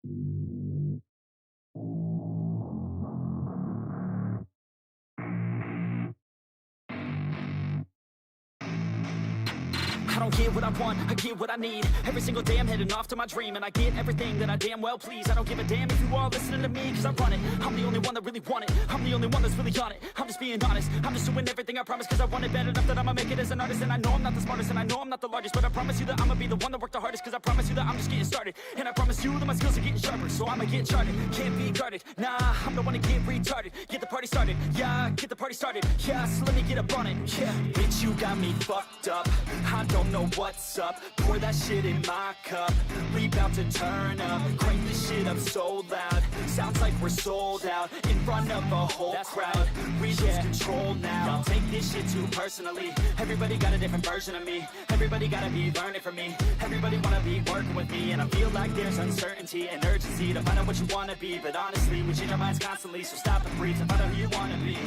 I don't get what I want, I get what I need. Every single day I'm heading off to my dream, and I get everything that I damn well please. I don't give a damn if you all listening to me, cause I run it. I'm the only one that really want it, I'm the only one that's really on it. I'm just being honest, I'm just doing everything I promise, cause I want it bad enough that I'ma make it as an artist. And I know I'm not the smartest, and I know I'm not the largest, but I promise you that I'ma be the one that worked the hardest. Cause I promise you that I'm just getting started, and I promise you that my skills are getting sharper. So I'ma get charted, can't be guarded. Nah, I'm the one to get retarded. Get the party started, yeah, get the party started. Yeah, so let me get up on it, yeah. Bitch, you got me fucked up, I don't know what's up. Pour that shit in my cup, we bout to turn up. Crank this shit up so loud, sounds like we're sold out. In front of a whole crowd, we lose control now. Y'all take this shit too personally, everybody got a different version of me. Everybody gotta be learning from me, everybody wanna be working with me. And I feel like there's uncertainty and urgency to find out what you wanna be. But honestly, we change our minds constantly, so stop and breathe and find out who you wanna be.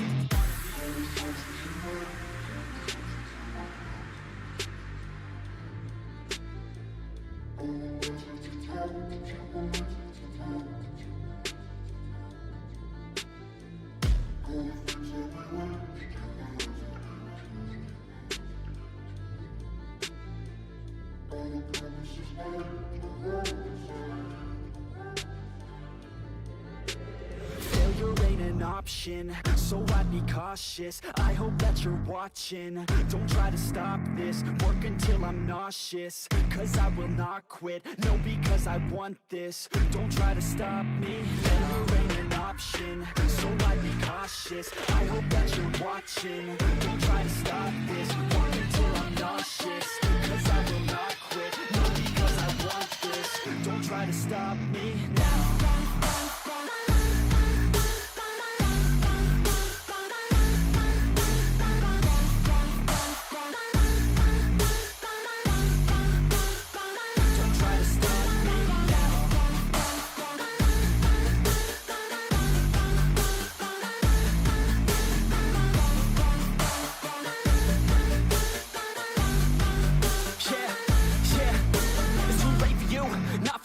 Failure ain't an option, so I'd be cautious. I hope that you're watching, don't try to stop this. Work until I'm nauseous, cause I will not quit. No, because I want this, don't try to stop me. Failure ain't an option, so I'd be cautious. I hope that you're watching, don't try to stop this. Work until I'm nauseous, cause I will not quit. No, because I want this, don't try to stop me now.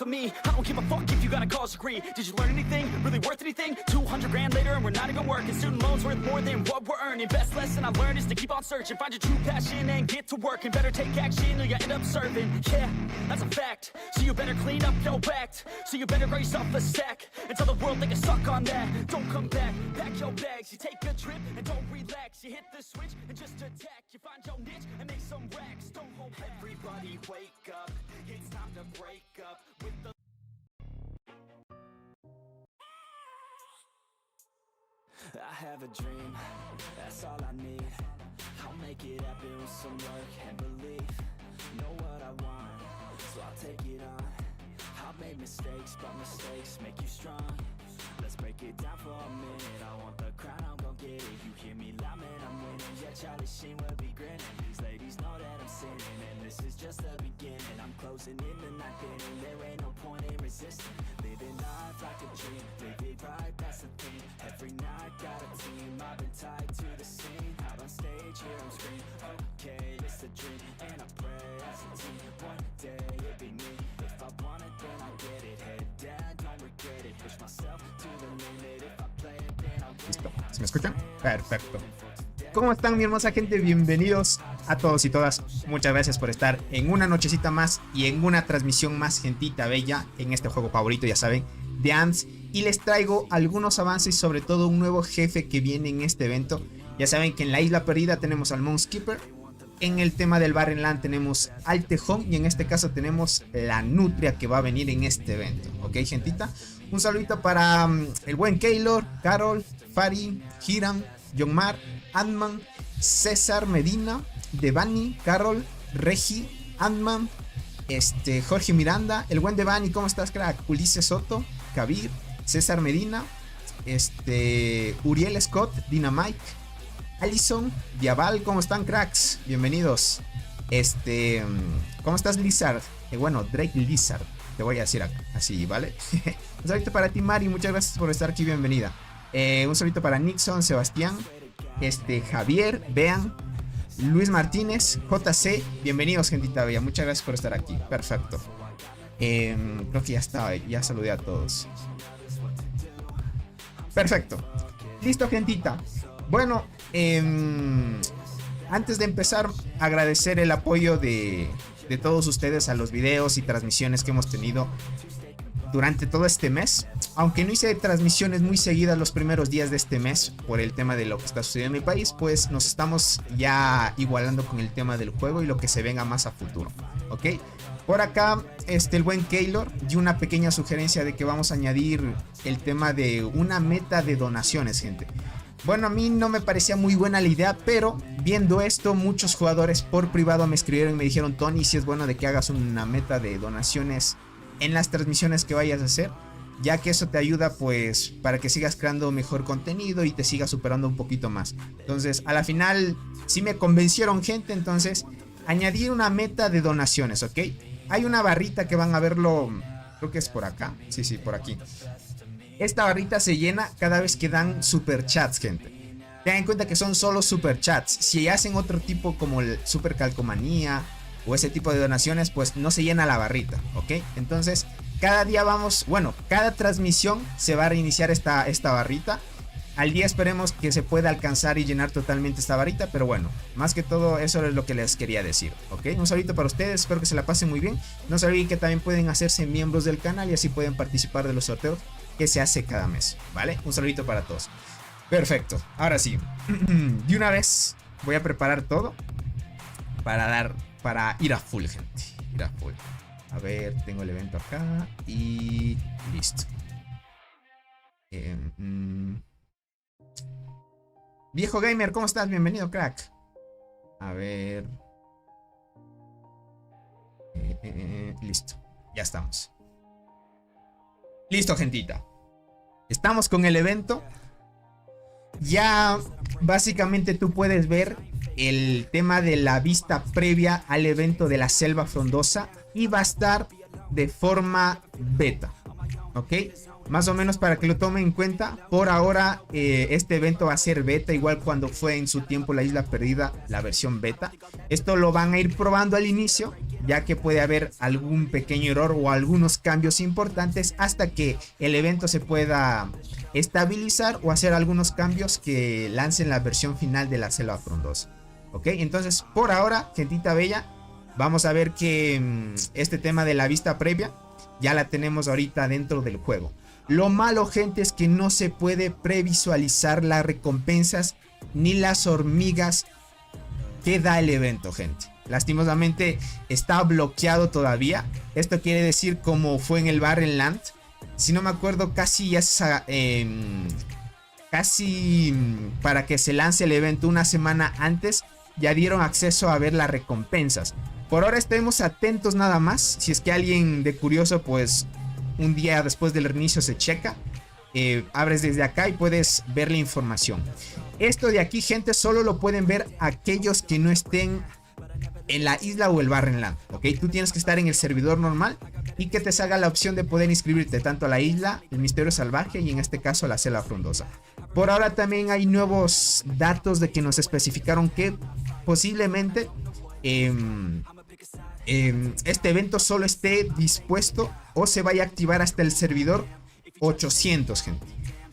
Me, I don't give a fuck if you got a college degree. Did you learn anything? Really worth anything? 200 grand later and we're not even working. Student loans worth more than what we're earning. Best lesson I learned is to keep on searching. Find your true passion and get to work. And better take action or you end up serving. Yeah, that's a fact. So you better clean up your act. So you better grab yourself a sack and tell the world they can suck on that. Don't come back, pack your bags. You take a trip and don't relax. You hit the switch and just attack. You find your niche and make some racks. Don't hold back. Everybody wake up, it's time to break up with the I have a dream, that's all I need. I'll make it happen with some work and belief. Know what I want, so I'll take it on. I've made mistakes, but mistakes make you strong. Let's break it down for a minute. I want the crown, I'm gon' get it. You hear me loud, man, I'm winning. Yeah, Charlie Sheen will be grinning. These ladies know that I'm sinning, and this is just the beginning. I'm closing in the ninth inning, there ain't no point in resisting. Living life like a dream, live it right, that's the thing. Every night got a team, I've been tied to the scene. Out on stage, here I'm screaming, okay, it's a dream. And I pray as a team, one day it'll be me. If I want it, then I'll get it. Head down, don't regret it. Push myself to the limit. If I play it, then I'll win. ¿Listo? ¿Se me escucha? Perfecto. ¿Cómo están, mi hermosa gente? Bienvenidos a todos y todas. Muchas gracias por estar en una nochecita más y en una transmisión más gentita bella en este juego favorito, ya saben, de ANTS. Y les traigo algunos avances, sobre todo un nuevo jefe que viene en este evento. Ya saben que en la isla perdida tenemos al Moonkeeper. En el tema del Barren Land tenemos al Tejón. Y en este caso tenemos la Nutria que va a venir en este evento. Ok, gentita. Un saludito para el buen Keylor, Carol, Fari, Hiram, Jonmar, Antman, César Medina, Devani, Carol, Regi, Antman, Jorge Miranda, el buen Devani, ¿cómo estás, crack? Ulises Soto, Kabir, César Medina, Uriel Scott, Dynamite, Allison, Diabal, ¿cómo están, cracks? Bienvenidos. ¿Cómo estás, Lizard? Bueno, Drake Lizard, te voy a decir así, ¿vale? Un saludito para ti, Mari, muchas gracias por estar aquí, bienvenida. Un saludito para Nixon, Sebastián, Javier, Bean, Luis Martínez, JC, bienvenidos, gentita bella, muchas gracias por estar aquí, perfecto. Creo que ya estaba, ya saludé a todos. Perfecto. Listo, gentita. Bueno, antes de empezar, agradecer el apoyo de todos ustedes a los videos y transmisiones que hemos tenido durante todo este mes. Aunque no hice transmisiones muy seguidas los primeros días de este mes por el tema de lo que está sucediendo en mi país, pues nos estamos ya igualando con el tema del juego y lo que se venga más a futuro, ¿ok? Por acá, el buen Keylor dio una pequeña sugerencia de que vamos a añadir el tema de una meta de donaciones, gente. Bueno, a mí no me parecía muy buena la idea, pero viendo esto, muchos jugadores por privado me escribieron y me dijeron: Tony, si es bueno de que hagas una meta de donaciones en las transmisiones que vayas a hacer, ya que eso te ayuda pues para que sigas creando mejor contenido y te sigas superando un poquito más. Entonces, a la final sí me convencieron, gente. Entonces, añadir una meta de donaciones, ¿ok? Hay una barrita que van a verlo, creo que es por acá. Sí, por aquí. Esta barrita se llena cada vez que dan superchats, gente. Tengan en cuenta que son solo superchats. Si hacen otro tipo como el Super Calcomanía o ese tipo de donaciones, pues no se llena la barrita, ¿ok? Entonces, cada día cada transmisión se va a reiniciar esta barrita. Al día esperemos que se pueda alcanzar y llenar totalmente esta varita, pero bueno, más que todo eso es lo que les quería decir, ¿ok? Un saludito para ustedes, espero que se la pasen muy bien. No se olviden que también pueden hacerse miembros del canal y así pueden participar de los sorteos que se hace cada mes, ¿vale? Un saludito para todos. Perfecto, ahora sí, de una vez voy a preparar todo para ir a full, gente, ir a full. A ver, tengo el evento acá y listo. Viejo gamer, ¿cómo estás? Bienvenido, crack. A ver. Listo, ya estamos. Listo, gentita. Estamos con el evento. Ya básicamente tú puedes ver el tema de la vista previa al evento de la Selva Frondosa y va a estar de forma beta, ¿ok? Más o menos para que lo tomen en cuenta. Por ahora este evento va a ser beta, igual cuando fue en su tiempo la Isla Perdida, la versión beta. Esto lo van a ir probando al inicio, ya que puede haber algún pequeño error o algunos cambios importantes hasta que el evento se pueda estabilizar o hacer algunos cambios que lancen la versión final de la Selva Frondosa, ¿ok? Entonces, por ahora, gentita bella, vamos a ver que este tema de la vista previa ya la tenemos ahorita dentro del juego. Lo malo, gente, es que no se puede previsualizar las recompensas ni las hormigas que da el evento, gente. Lastimosamente está bloqueado todavía. Esto quiere decir, como fue en el Barren Land, si no me acuerdo, casi para que se lance el evento una semana antes, ya dieron acceso a ver las recompensas. Por ahora estemos atentos nada más. Si es que alguien de curioso, pues un día después del reinicio se checa, abres desde acá y puedes ver la información. Esto de aquí, gente, solo lo pueden ver aquellos que no estén en la isla o el Barren Land, ¿ok? Tú tienes que estar en el servidor normal y que te salga la opción de poder inscribirte tanto a la isla, el Misterio Salvaje y en este caso a la Selva Frondosa. Por ahora también hay nuevos datos de que nos especificaron que posiblemente este evento solo esté dispuesto o se vaya a activar hasta el servidor 800, gente.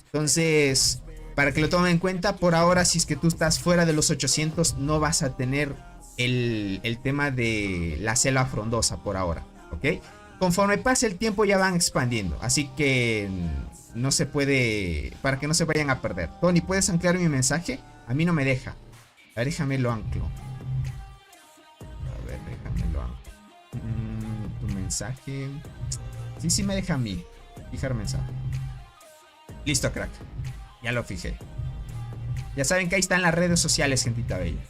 Entonces, para que lo tomen en cuenta, por ahora, si es que tú estás fuera de los 800, no vas a tener el tema de la Selva Frondosa por ahora, ¿ok? Conforme pase el tiempo ya van expandiendo, así que no se puede, para que no se vayan a perder. Tony, ¿puedes anclar mi mensaje? A mí no me deja. A ver, déjame lo anclo. A ver, déjame lo anclo. Tu mensaje. Sí me deja a mí fijar mensaje. Listo, crack. Ya lo fijé. Ya saben que ahí están las redes sociales, gentita bella.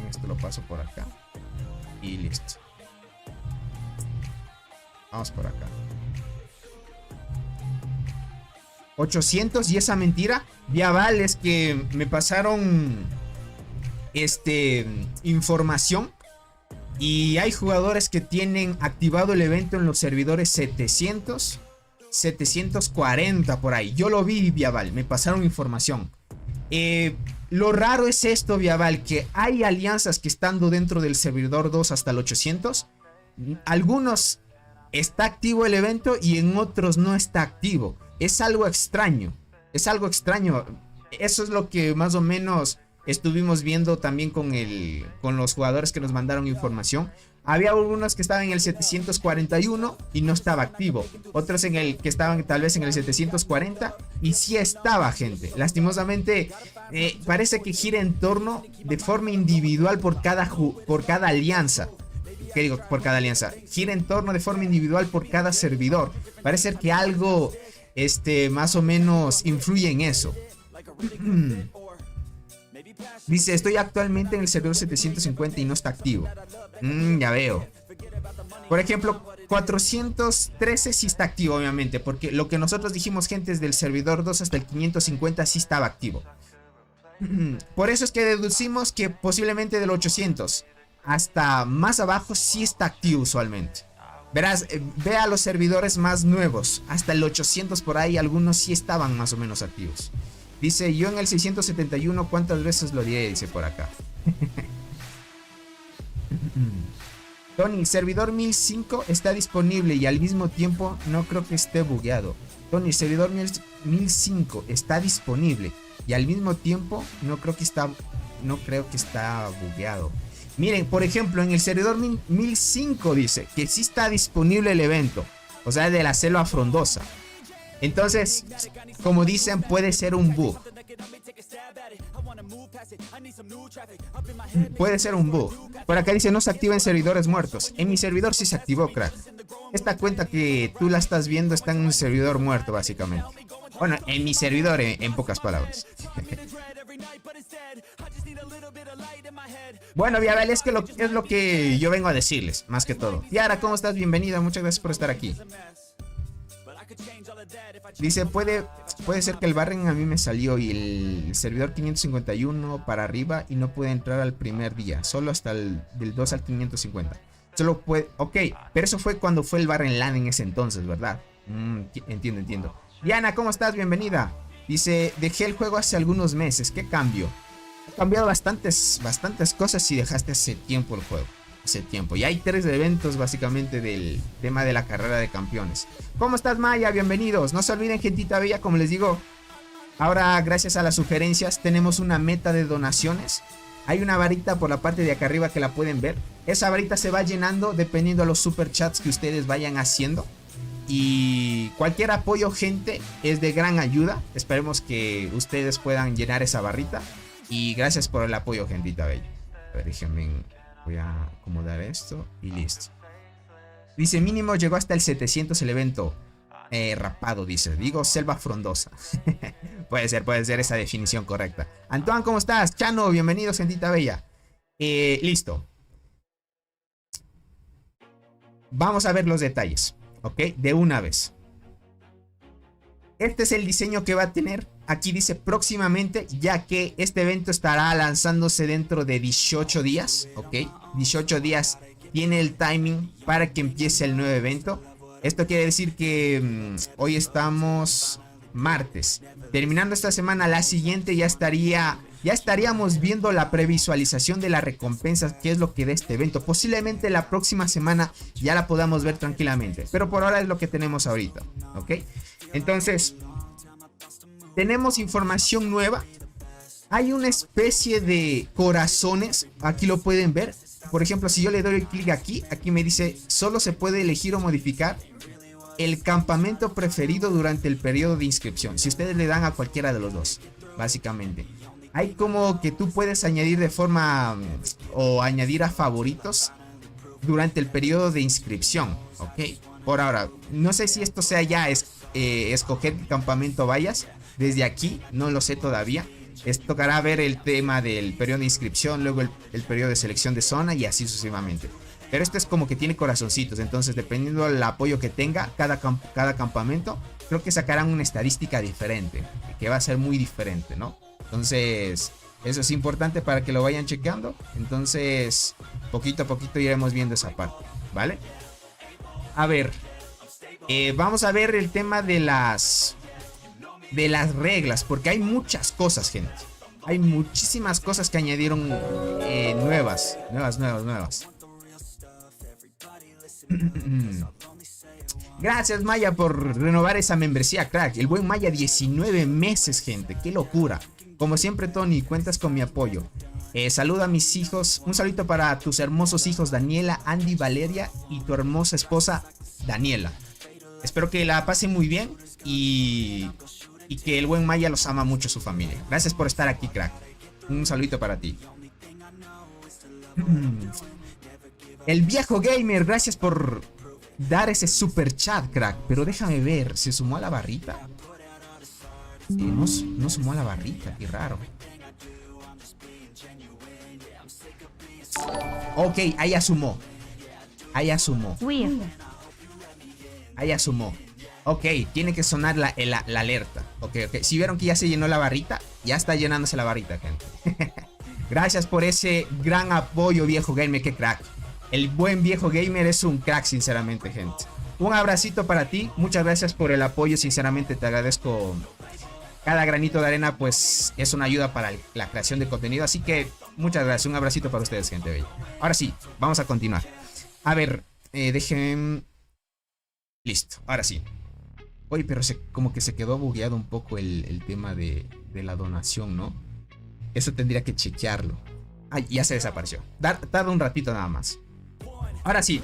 Esto lo paso por acá. Y listo. Vamos por acá. 800 y esa mentira. Viaval, es que me pasaron información. Y hay jugadores que tienen activado el evento en los servidores 700, 740 por ahí. Yo lo vi, Viaval, me pasaron información. Lo raro es esto, Viaval, que hay alianzas que estando dentro del servidor 2 hasta el 800, algunos está activo el evento y en otros no está activo. Es algo extraño. Es algo extraño. Eso es lo que más o menos estuvimos viendo también con los jugadores que nos mandaron información. Había algunos que estaban en el 741 y no estaba activo. Otros en el que estaban tal vez en el 740 y sí estaba, gente. Lastimosamente parece que gira en torno de forma individual por cada alianza. ¿Qué digo? Por cada alianza. Gira en torno de forma individual por cada servidor. Parece ser que algo más o menos influye en eso. Dice, estoy actualmente en el servidor 750 y no está activo. Ya veo. Por ejemplo, 413 sí está activo, obviamente. Porque lo que nosotros dijimos, gente, es del servidor 2 hasta el 550 sí estaba activo. Por eso es que deducimos que posiblemente del 800 hasta más abajo sí está activo usualmente. Verás, ve a los servidores más nuevos. Hasta el 800 por ahí, algunos sí estaban más o menos activos. Dice, yo en el 671, ¿cuántas veces lo diré? Dice por acá. Tony, servidor 1005 está disponible y al mismo tiempo no creo que esté bugueado. Tony, servidor 1005 está disponible y al mismo tiempo no creo que está bugueado. Miren, por ejemplo, en el servidor 1005 dice que sí está disponible el evento. O sea, de la selva frondosa. Entonces, como dicen, puede ser un bug. Puede ser un bug. Por acá dice, no se activa en servidores muertos. En mi servidor sí se activó, crack. Esta cuenta que tú la estás viendo está en un servidor muerto, básicamente. Bueno, en mi servidor, en pocas palabras. Bueno, Viabel, es lo que yo vengo a decirles, más que todo. Yara, ¿cómo estás? Bienvenida, muchas gracias por estar aquí. Dice, puede ser que el barren a mí me salió y el servidor 551 para arriba y no puede entrar al primer día, solo hasta del 2 al 550. Solo puede, ok, pero eso fue cuando fue el barren LAN en ese entonces, ¿verdad? Entiendo. Diana, ¿cómo estás? Bienvenida. Dice, dejé el juego hace algunos meses, ¿qué cambio? Ha cambiado bastantes cosas si dejaste hace tiempo el juego. Hace tiempo. Y hay 3 eventos básicamente del tema de la carrera de campeones. ¿Cómo estás, Maya? Bienvenidos. No se olviden, gentita bella, como les digo. Ahora, gracias a las sugerencias, tenemos una meta de donaciones. Hay una varita por la parte de acá arriba que la pueden ver. Esa varita se va llenando dependiendo de los superchats que ustedes vayan haciendo. Y cualquier apoyo, gente, es de gran ayuda. Esperemos que ustedes puedan llenar esa barrita. Y gracias por el apoyo, gentita bella. A ver, déjenme... Voy a acomodar esto y listo. Dice, mínimo llegó hasta el 700 el evento. Rapado, dice. Digo, selva frondosa. puede ser esa definición correcta. Antoine, ¿cómo estás? Chano, bienvenido, gentita bella. Listo. Vamos a ver los detalles, ¿ok? De una vez. Este es el diseño que va a tener. Aquí dice próximamente, ya que este evento estará lanzándose dentro de 18 días, ¿ok? 18 días tiene el timing para que empiece el nuevo evento. Esto quiere decir que hoy estamos martes. Terminando esta semana, la siguiente ya estaríamos viendo la previsualización de las recompensas, que es lo que da este evento. Posiblemente la próxima semana ya la podamos ver tranquilamente, pero por ahora es lo que tenemos ahorita, ¿ok? Entonces... tenemos información nueva. Hay una especie de corazones. Aquí lo pueden ver. Por ejemplo, si yo le doy clic aquí me dice, solo se puede elegir o modificar el campamento preferido durante el periodo de inscripción. Si ustedes le dan a cualquiera de los dos, básicamente. Hay como que tú puedes añadir de forma o añadir a favoritos durante el periodo de inscripción, ¿ok? Por ahora, no sé si esto sea ya escoger qué campamento vayas. Desde aquí, no lo sé todavía. Tocará ver el tema del periodo de inscripción, luego el periodo de selección de zona y así sucesivamente. Pero esto es como que tiene corazoncitos, entonces dependiendo del apoyo que tenga cada campamento, creo que sacarán una estadística diferente, que va a ser muy diferente, ¿no? Entonces, eso es importante para que lo vayan chequeando. Entonces, poquito a poquito iremos viendo esa parte, ¿vale? A ver, vamos a ver el tema de las reglas, porque hay muchas cosas, gente. Hay muchísimas cosas que añadieron nuevas. Gracias, Maya, por renovar esa membresía, crack. El buen Maya, 19 meses, gente. Qué locura. Como siempre, Tony, cuentas con mi apoyo. Saluda a mis hijos. Un saludito para tus hermosos hijos, Daniela, Andy, Valeria y tu hermosa esposa, Daniela. Espero que la pasen muy bien y que el buen Maya los ama mucho, su familia. Gracias por estar aquí, crack. Un saludito para ti. El viejo gamer, gracias por dar ese super chat, crack. Pero déjame ver, ¿se sumó a la barrita? No sumó a la barrita, qué raro. Ok, ahí asumó. Ahí asumó. Ahí asumó. Ok, tiene que sonar la alerta. Ok. Si vieron que ya se llenó la barrita, ya está llenándose la barrita, gente. Gracias por ese gran apoyo, viejo gamer, qué crack. El buen viejo gamer es un crack, sinceramente, gente. Un abracito para ti. Muchas gracias por el apoyo, sinceramente te agradezco. Cada granito de arena, pues, es una ayuda para la creación de contenido. Así que, muchas gracias. Un abracito para ustedes, gente bella. Ahora sí, vamos a continuar. A ver, dejen... Listo, ahora sí. Oye, pero como que se quedó bugueado un poco el tema de la donación, ¿no? Eso tendría que chequearlo. Ay, ya se desapareció. Tarda un ratito nada más. Ahora sí.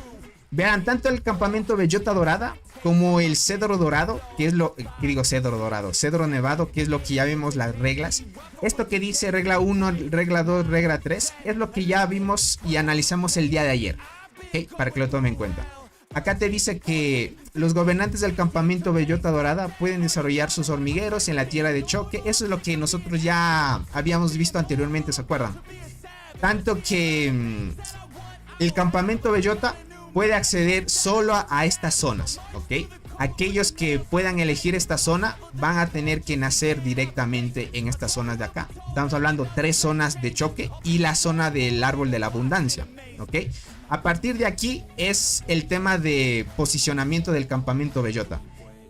Vean, tanto el campamento Bellota Dorada como el Cedro Dorado, que es lo... ¿Qué digo Cedro Dorado? Cedro Nevado, que es lo que ya vimos las reglas. Esto que dice regla 1, regla 2, regla 3, es lo que ya vimos y analizamos el día de ayer. ¿Ok? Para que lo tomen en cuenta. Acá te dice que los gobernantes del campamento Bellota Dorada pueden desarrollar sus hormigueros en la tierra de choque. Eso es lo que nosotros ya habíamos visto anteriormente, ¿se acuerdan? Tanto que el campamento Bellota puede acceder solo a estas zonas, ¿ok? Aquellos que puedan elegir esta zona van a tener que nacer directamente en estas zonas de acá. Estamos hablando 3 zonas de choque y la zona del árbol de la abundancia, ¿ok? A partir de aquí es el tema de posicionamiento del campamento Bellota.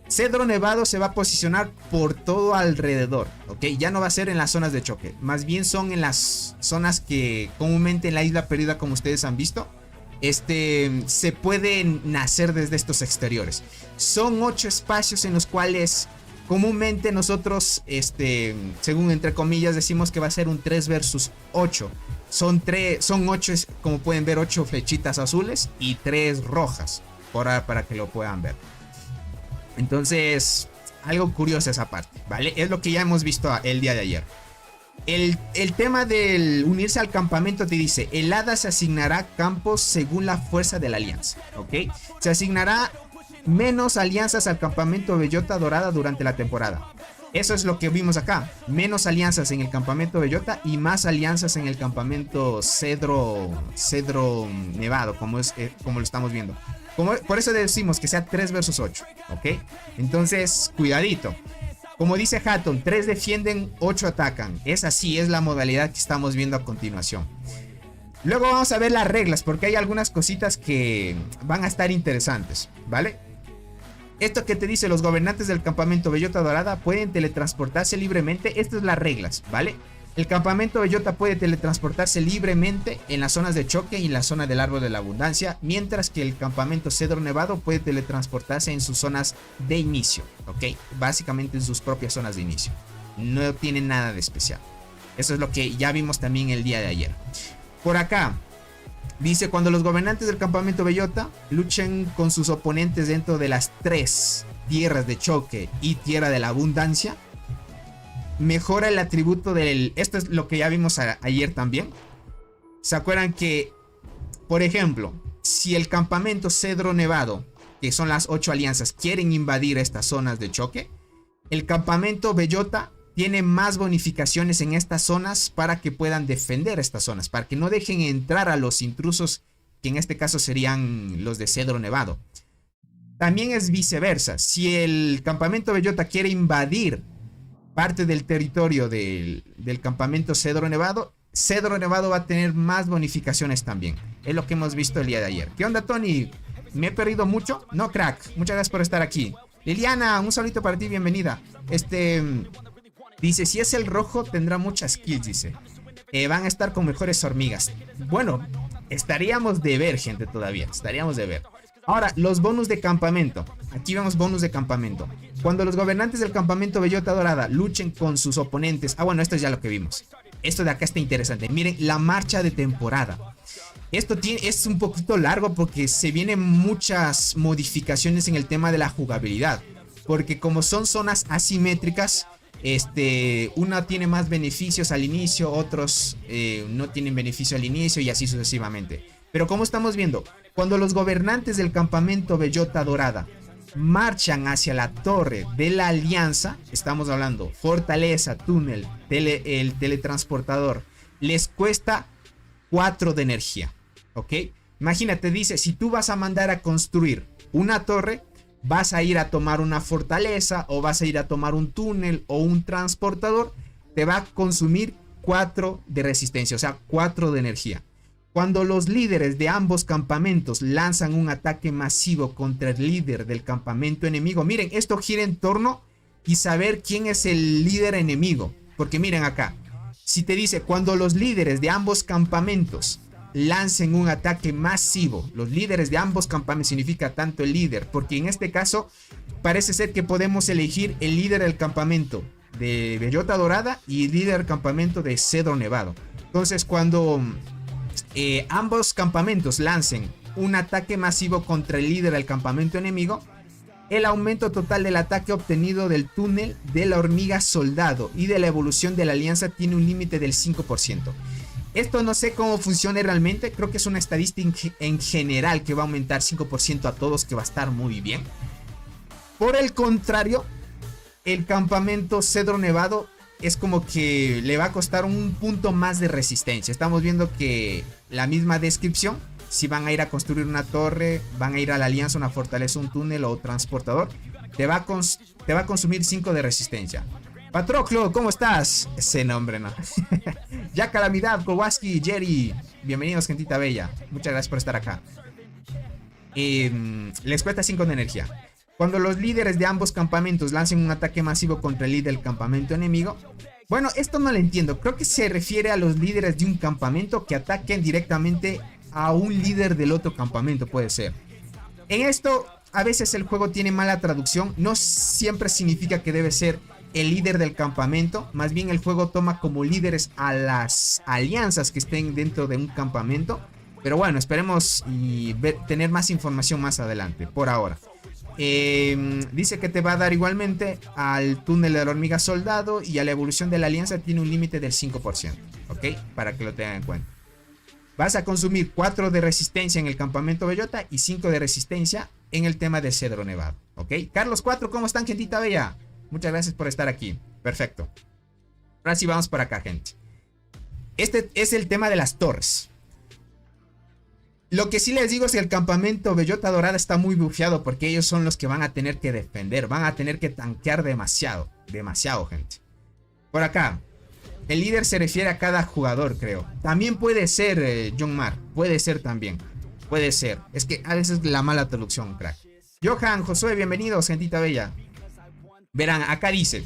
Cedro Nevado se va a posicionar por todo alrededor, ¿ok? Ya no va a ser en las zonas de choque. Más bien son en las zonas que comúnmente en la isla perdida, como ustedes han visto, se puede nacer desde estos exteriores. Son 8 espacios en los cuales comúnmente nosotros, según entre comillas, decimos que va a ser un 3 versus 8. Son 8, como pueden ver, 8 flechitas azules y 3 rojas. Para que lo puedan ver. Entonces, algo curioso esa parte, ¿vale? Es lo que ya hemos visto el día de ayer. El tema del unirse al campamento te dice: el hada se asignará campos según la fuerza de la alianza, ¿ok? Se asignará menos alianzas al campamento Bellota Dorada durante la temporada. Eso es lo que vimos acá. Menos alianzas en el campamento Bellota y más alianzas en el campamento Cedro Nevado, como lo estamos viendo. Por eso decimos que sea 3 versus 8, ¿ok? Entonces, cuidadito. Como dice Hatton, 3 defienden, 8 atacan. Es así, es la modalidad que estamos viendo a continuación. Luego vamos a ver las reglas, porque hay algunas cositas que van a estar interesantes, ¿vale? Esto que te dice: los gobernantes del campamento Bellota Dorada pueden teletransportarse libremente. Estas son las reglas, ¿vale? El campamento Bellota puede teletransportarse libremente en las zonas de choque y en la zona del árbol de la abundancia, mientras que el campamento Cedro Nevado puede teletransportarse en sus zonas de inicio, ¿ok? Básicamente en sus propias zonas de inicio. No tiene nada de especial. Eso es lo que ya vimos también el día de ayer. Por acá dice: cuando los gobernantes del campamento Bellota luchen con sus oponentes dentro de las 3 tierras de choque y tierra de la abundancia, mejora el atributo del... Esto es lo que ya vimos ayer también. ¿Se acuerdan que, por ejemplo, si el campamento Cedro Nevado, que son las 8 alianzas, quieren invadir estas zonas de choque, el campamento Bellota tiene más bonificaciones en estas zonas para que puedan defender estas zonas, para que no dejen entrar a los intrusos, que en este caso serían los de Cedro Nevado. También es viceversa. Si el campamento Bellota quiere invadir parte del territorio del campamento Cedro Nevado va a tener más bonificaciones también. Es lo que hemos visto el día de ayer. ¿Qué onda, Tony? ¿Me he perdido mucho? No, crack. Muchas gracias por estar aquí. Liliana, un saludito para ti, bienvenida. Dice: si es el rojo tendrá muchas kills, dice. Van a estar con mejores hormigas. Bueno, estaríamos de ver, gente, todavía. Estaríamos de ver. Ahora, los bonus de campamento. Aquí vemos bonus de campamento. Cuando los gobernantes del campamento Bellota Dorada luchen con sus oponentes. Ah, bueno, esto es ya lo que vimos. Esto de acá está interesante. Miren, la marcha de temporada. Esto es un poquito largo porque se vienen muchas modificaciones en el tema de la jugabilidad. Porque como son zonas asimétricas, una tiene más beneficios al inicio, otros no tienen beneficio al inicio y así sucesivamente. Pero como estamos viendo, cuando los gobernantes del campamento Bellota Dorada marchan hacia la torre de la alianza, estamos hablando fortaleza, túnel, el teletransportador, les cuesta 4 de energía, ¿ok? Imagínate, dice, si tú vas a mandar a construir una torre, vas a ir a tomar una fortaleza o vas a ir a tomar un túnel o un transportador, te va a consumir 4 de resistencia, o sea, 4 de energía. Cuando los líderes de ambos campamentos lanzan un ataque masivo contra el líder del campamento enemigo, miren, esto gira en torno y saber quién es el líder enemigo. Porque miren acá, si te dice cuando los líderes de ambos campamentos lancen un ataque masivo, los líderes de ambos campamentos significa tanto el líder, porque en este caso parece ser que podemos elegir el líder del campamento de Bellota Dorada y el líder del campamento de Cedro Nevado. Entonces cuando ambos campamentos lancen un ataque masivo contra el líder del campamento enemigo, el aumento total del ataque obtenido del túnel de la hormiga soldado y de la evolución de la alianza tiene un límite del 5%. Esto no sé cómo funciona realmente, creo que es una estadística en general que va a aumentar 5% a todos, que va a estar muy bien. Por el contrario, el campamento Cedro Nevado es como que le va a costar un punto más de resistencia. Estamos viendo que la misma descripción, si van a ir a construir una torre, van a ir a la alianza, una fortaleza, un túnel o transportador, te va a consumir 5 de resistencia. Patroclo, ¿cómo estás? Ese nombre, ¿no? Ya Calamidad, Kowalski, Jerry, bienvenidos, gentita bella. Muchas gracias por estar acá. Les cuesta 5 de energía. Cuando los líderes de ambos campamentos lancen un ataque masivo contra el líder del campamento enemigo. Bueno, esto no lo entiendo. Creo que se refiere a los líderes de un campamento que ataquen directamente a un líder del otro campamento, puede ser. En esto, a veces el juego tiene mala traducción. No siempre significa que debe ser el líder del campamento. Más bien el juego toma como líderes a las alianzas que estén dentro de un campamento. Pero bueno, esperemos y tener más información más adelante. Por ahora. Dice que te va a dar igualmente al túnel de la hormiga soldado y a la evolución de la alianza tiene un límite del 5%, ¿ok? Para que lo tengan en cuenta. Vas a consumir 4 de resistencia en el campamento Bellota y 5 de resistencia en el tema de Cedro Nevado, ¿ok? Carlos 4, ¿cómo están, gentita bella? Muchas gracias por estar aquí, perfecto. Ahora sí vamos por acá, gente. Este es el tema de las torres. Lo que sí les digo es que el campamento Bellota Dorada está muy bufeado porque ellos son los que van a tener que defender. Van a tener que tanquear demasiado. Demasiado, gente. Por acá. El líder se refiere a cada jugador, creo. También puede ser, John Mar. Puede ser también. Puede ser. Es que a veces la mala traducción, crack. Johan, Josué, bienvenidos, gentita bella. Verán, acá dice.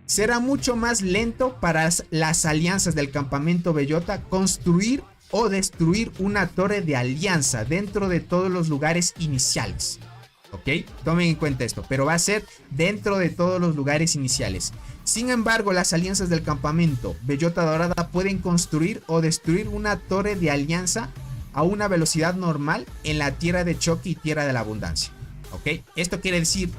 Será mucho más lento para las alianzas del campamento Bellota construir o destruir una torre de alianza dentro de todos los lugares iniciales. ¿Ok? Tomen en cuenta esto, pero va a ser dentro de todos los lugares iniciales. Sin embargo, las alianzas del campamento Bellota Dorada pueden construir o destruir una torre de alianza a una velocidad normal en la tierra de choque y tierra de la abundancia. ¿Ok? Esto quiere decir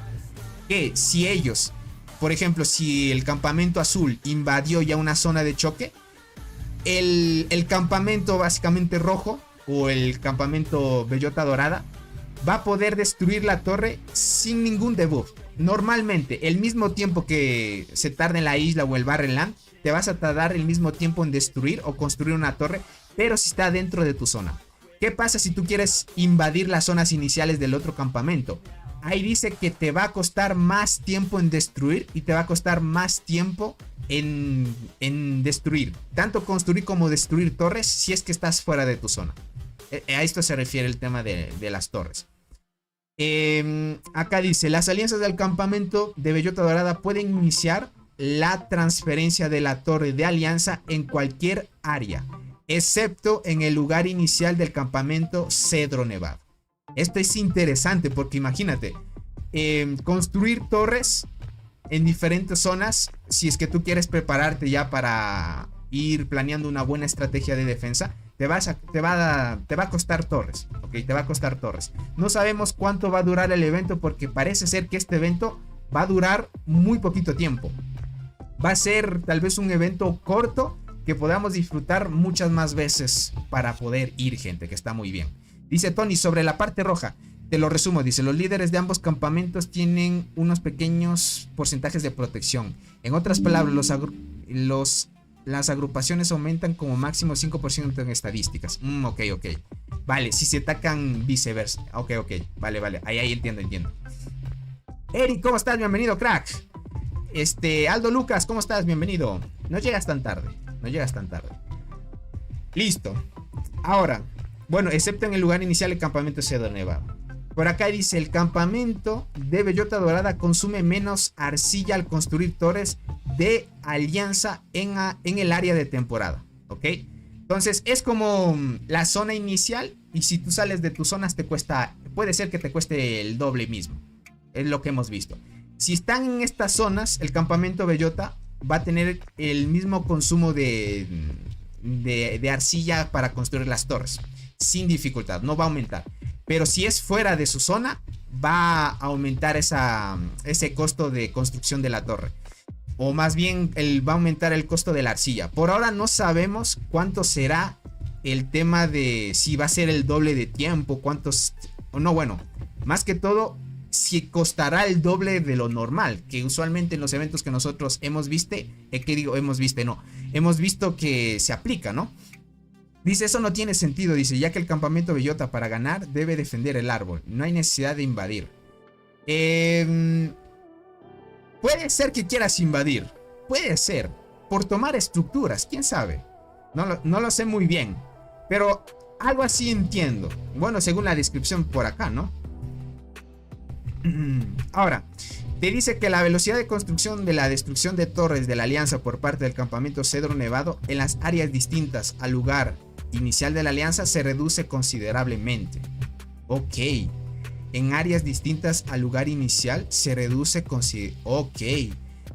que si ellos, por ejemplo, si el campamento azul invadió ya una zona de choque, el campamento básicamente rojo o el campamento Bellota Dorada va a poder destruir la torre sin ningún debuff. Normalmente el mismo tiempo que se tarda en la isla o el Barrenland, te vas a tardar el mismo tiempo en destruir o construir una torre, pero si está dentro de tu zona. ¿Qué pasa si tú quieres invadir las zonas iniciales del otro campamento? Ahí dice que te va a costar más tiempo en destruir y te va a costar más tiempo en destruir. Tanto construir como destruir torres si es que estás fuera de tu zona. A esto se refiere el tema de las torres. Acá dice, las alianzas del campamento de Bellota Dorada pueden iniciar la transferencia de la torre de alianza en cualquier área, excepto en el lugar inicial del campamento Cedro Nevado. Esto es interesante porque imagínate, construir torres en diferentes zonas, si es que tú quieres prepararte ya para ir planeando una buena estrategia de defensa, te va a costar torres, ¿ok? Te va a costar torres. No sabemos cuánto va a durar el evento porque parece ser que este evento va a durar muy poquito tiempo. Va a ser tal vez un evento corto que podamos disfrutar muchas más veces para poder ir, gente, que está muy bien. Dice Tony, sobre la parte roja, te lo resumo, dice, los líderes de ambos campamentos tienen unos pequeños porcentajes de protección. En otras palabras, las agrupaciones aumentan como máximo 5% en estadísticas. Ok. Vale, si se atacan viceversa. Ok. Vale. Ahí entiendo. Eric, ¿cómo estás? Bienvenido, crack. Aldo Lucas, ¿cómo estás? Bienvenido. No llegas tan tarde. Listo. Ahora, bueno, excepto en el lugar inicial, el campamento Cedro Nevado. Por acá dice, el campamento de Bellota Dorada consume menos arcilla al construir torres de alianza en el área de temporada, ¿ok? Entonces es como la zona inicial, y si tú sales de tus zonas puede ser que te cueste el doble mismo. Es lo que hemos visto. Si están en estas zonas, el campamento Bellota va a tener el mismo consumo de arcilla para construir las torres, sin dificultad, no va a aumentar. Pero si es fuera de su zona, va a aumentar ese costo de construcción de la torre. O más bien, va a aumentar el costo de la arcilla. Por ahora no sabemos cuánto será el tema de si va a ser el doble de tiempo, más que todo, si costará el doble de lo normal, que usualmente en los eventos que nosotros hemos visto que se aplica, ¿no? Dice, eso no tiene sentido, dice, ya que el campamento Bellota para ganar debe defender el árbol, no hay necesidad de invadir. Puede ser que quieras invadir, puede ser, por tomar estructuras, quién sabe. No lo sé muy bien, pero algo así entiendo. Bueno, según la descripción por acá, ¿no? Ahora, te dice que la velocidad de construcción de la destrucción de torres de la alianza por parte del campamento Cedro Nevado en las áreas distintas al lugar inicial de la alianza se reduce considerablemente. Ok. En áreas distintas al lugar inicial se reduce considerablemente. Ok.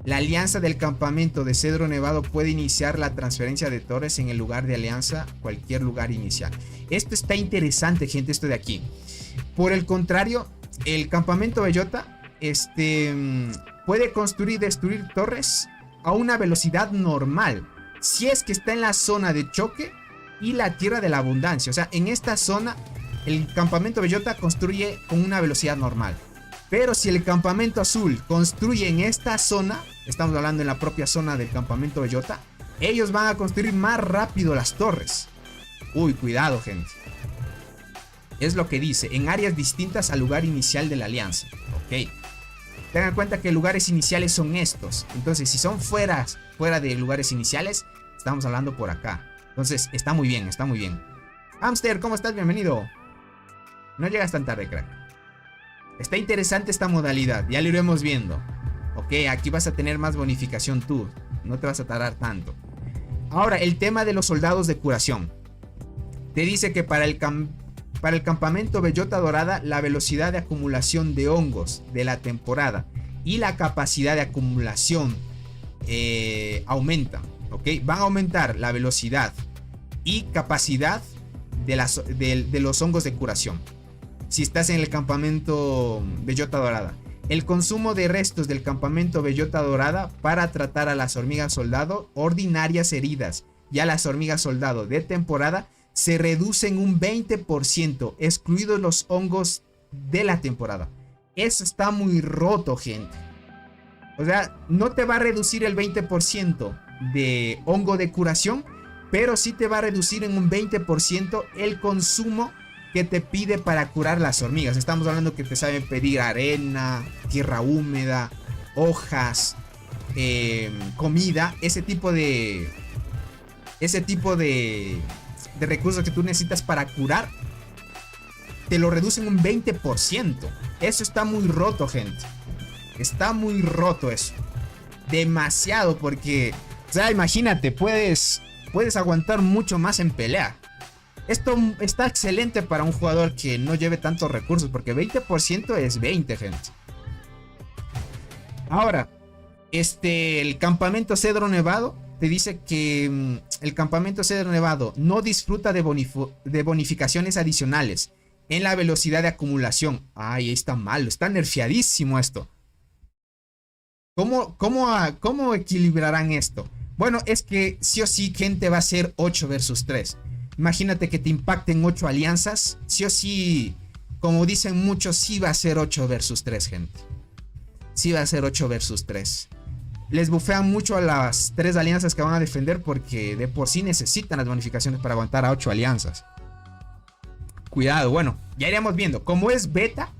La alianza del campamento de Cedro Nevado puede iniciar la transferencia de torres en el lugar de alianza, cualquier lugar inicial. Esto está interesante, gente, esto de aquí. Por el contrario, el campamento Bellota puede construir y destruir torres a una velocidad normal si es que está en la zona de choque y la tierra de la abundancia. O sea, en esta zona el campamento Bellota construye con una velocidad normal. Pero si el campamento azul construye en esta zona, estamos hablando en la propia zona del campamento Bellota, ellos van a construir más rápido las torres. Uy, cuidado, gente. Es lo que dice, en áreas distintas al lugar inicial de la alianza. Ok. Tengan en cuenta que lugares iniciales son estos. Entonces, si son fuera de lugares iniciales, estamos hablando por acá. Entonces, está muy bien, está muy bien. Hamster, ¿cómo estás? Bienvenido. No llegas tan tarde, crack. Está interesante esta modalidad, ya lo iremos viendo. Ok, aquí vas a tener más bonificación tú. No te vas a tardar tanto. Ahora, el tema de los soldados de curación. Te dice que para el campamento Bellota Dorada, la velocidad de acumulación de hongos de la temporada y la capacidad de acumulación aumentan. ¿Ok? Van a aumentar la velocidad y capacidad de los hongos de curación. Si estás en el campamento Bellota Dorada. El consumo de restos del campamento Bellota Dorada para tratar a las hormigas soldado ordinarias heridas y a las hormigas soldado de temporada se reduce en un 20%, excluidos los hongos de la temporada. Eso está muy roto, gente. O sea, no te va a reducir el 20% de hongo de curación, pero sí te va a reducir en un 20% el consumo que te pide para curar las hormigas. Estamos hablando que te saben pedir arena, tierra húmeda, hojas, comida, ese tipo de recursos que tú necesitas para curar, te lo reducen un 20%. Eso está muy roto, gente. Está muy roto eso. Demasiado, porque, o sea, imagínate, puedes aguantar mucho más en pelea. Esto está excelente para un jugador que no lleve tantos recursos, porque 20% es 20, gente. Ahora, el campamento Cedro Nevado te dice que el campamento Cedro Nevado no disfruta de bonificaciones adicionales en la velocidad de acumulación. Ay, está malo, está nerfeadísimo esto. ¿Cómo equilibrarán esto? Bueno, es que sí o sí, gente, va a ser 8 versus 3. Imagínate que te impacten 8 alianzas. Sí o sí, como dicen muchos, sí va a ser 8 versus 3, gente. Sí va a ser 8 versus 3. Les bufean mucho a las 3 alianzas que van a defender, porque de por sí necesitan las bonificaciones para aguantar a 8 alianzas. Cuidado, bueno, ya iremos viendo. Como es beta,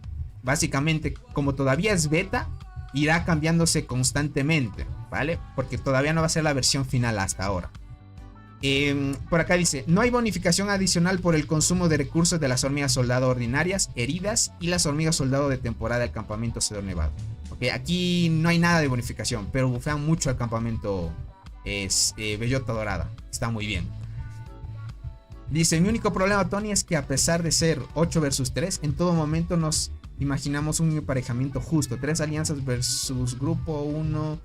básicamente, como todavía es beta, irá cambiándose constantemente, ¿vale? Porque todavía no va a ser la versión final hasta ahora. Por acá dice, no hay bonificación adicional por el consumo de recursos de las hormigas soldado ordinarias, heridas y las hormigas soldado de temporada del campamento Cedro Nevado. Okay, aquí no hay nada de bonificación, pero bufean mucho al campamento Bellota Dorada. Está muy bien. Dice, mi único problema, Tony, es que a pesar de ser 8 versus 3, en todo momento nos imaginamos un emparejamiento justo. 3 alianzas versus grupo 1.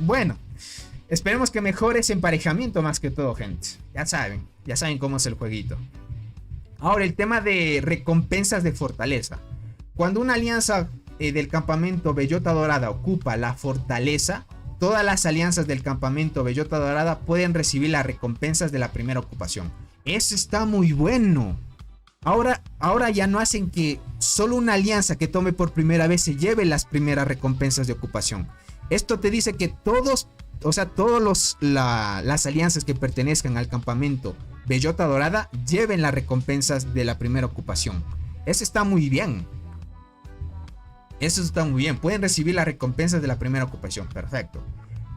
Bueno, esperemos que mejore ese emparejamiento más que todo, gente. Ya saben cómo es el jueguito. Ahora, el tema de recompensas de fortaleza. Cuando una alianza del campamento Bellota Dorada ocupa la fortaleza, todas las alianzas del campamento Bellota Dorada pueden recibir las recompensas de la primera ocupación. Eso está muy bueno. Ahora ya no hacen que solo una alianza que tome por primera vez se lleve las primeras recompensas de ocupación. Esto te dice que todas las alianzas que pertenezcan al campamento Bellota Dorada lleven las recompensas de la primera ocupación. Eso está muy bien. Eso está muy bien. Pueden recibir las recompensas de la primera ocupación. Perfecto.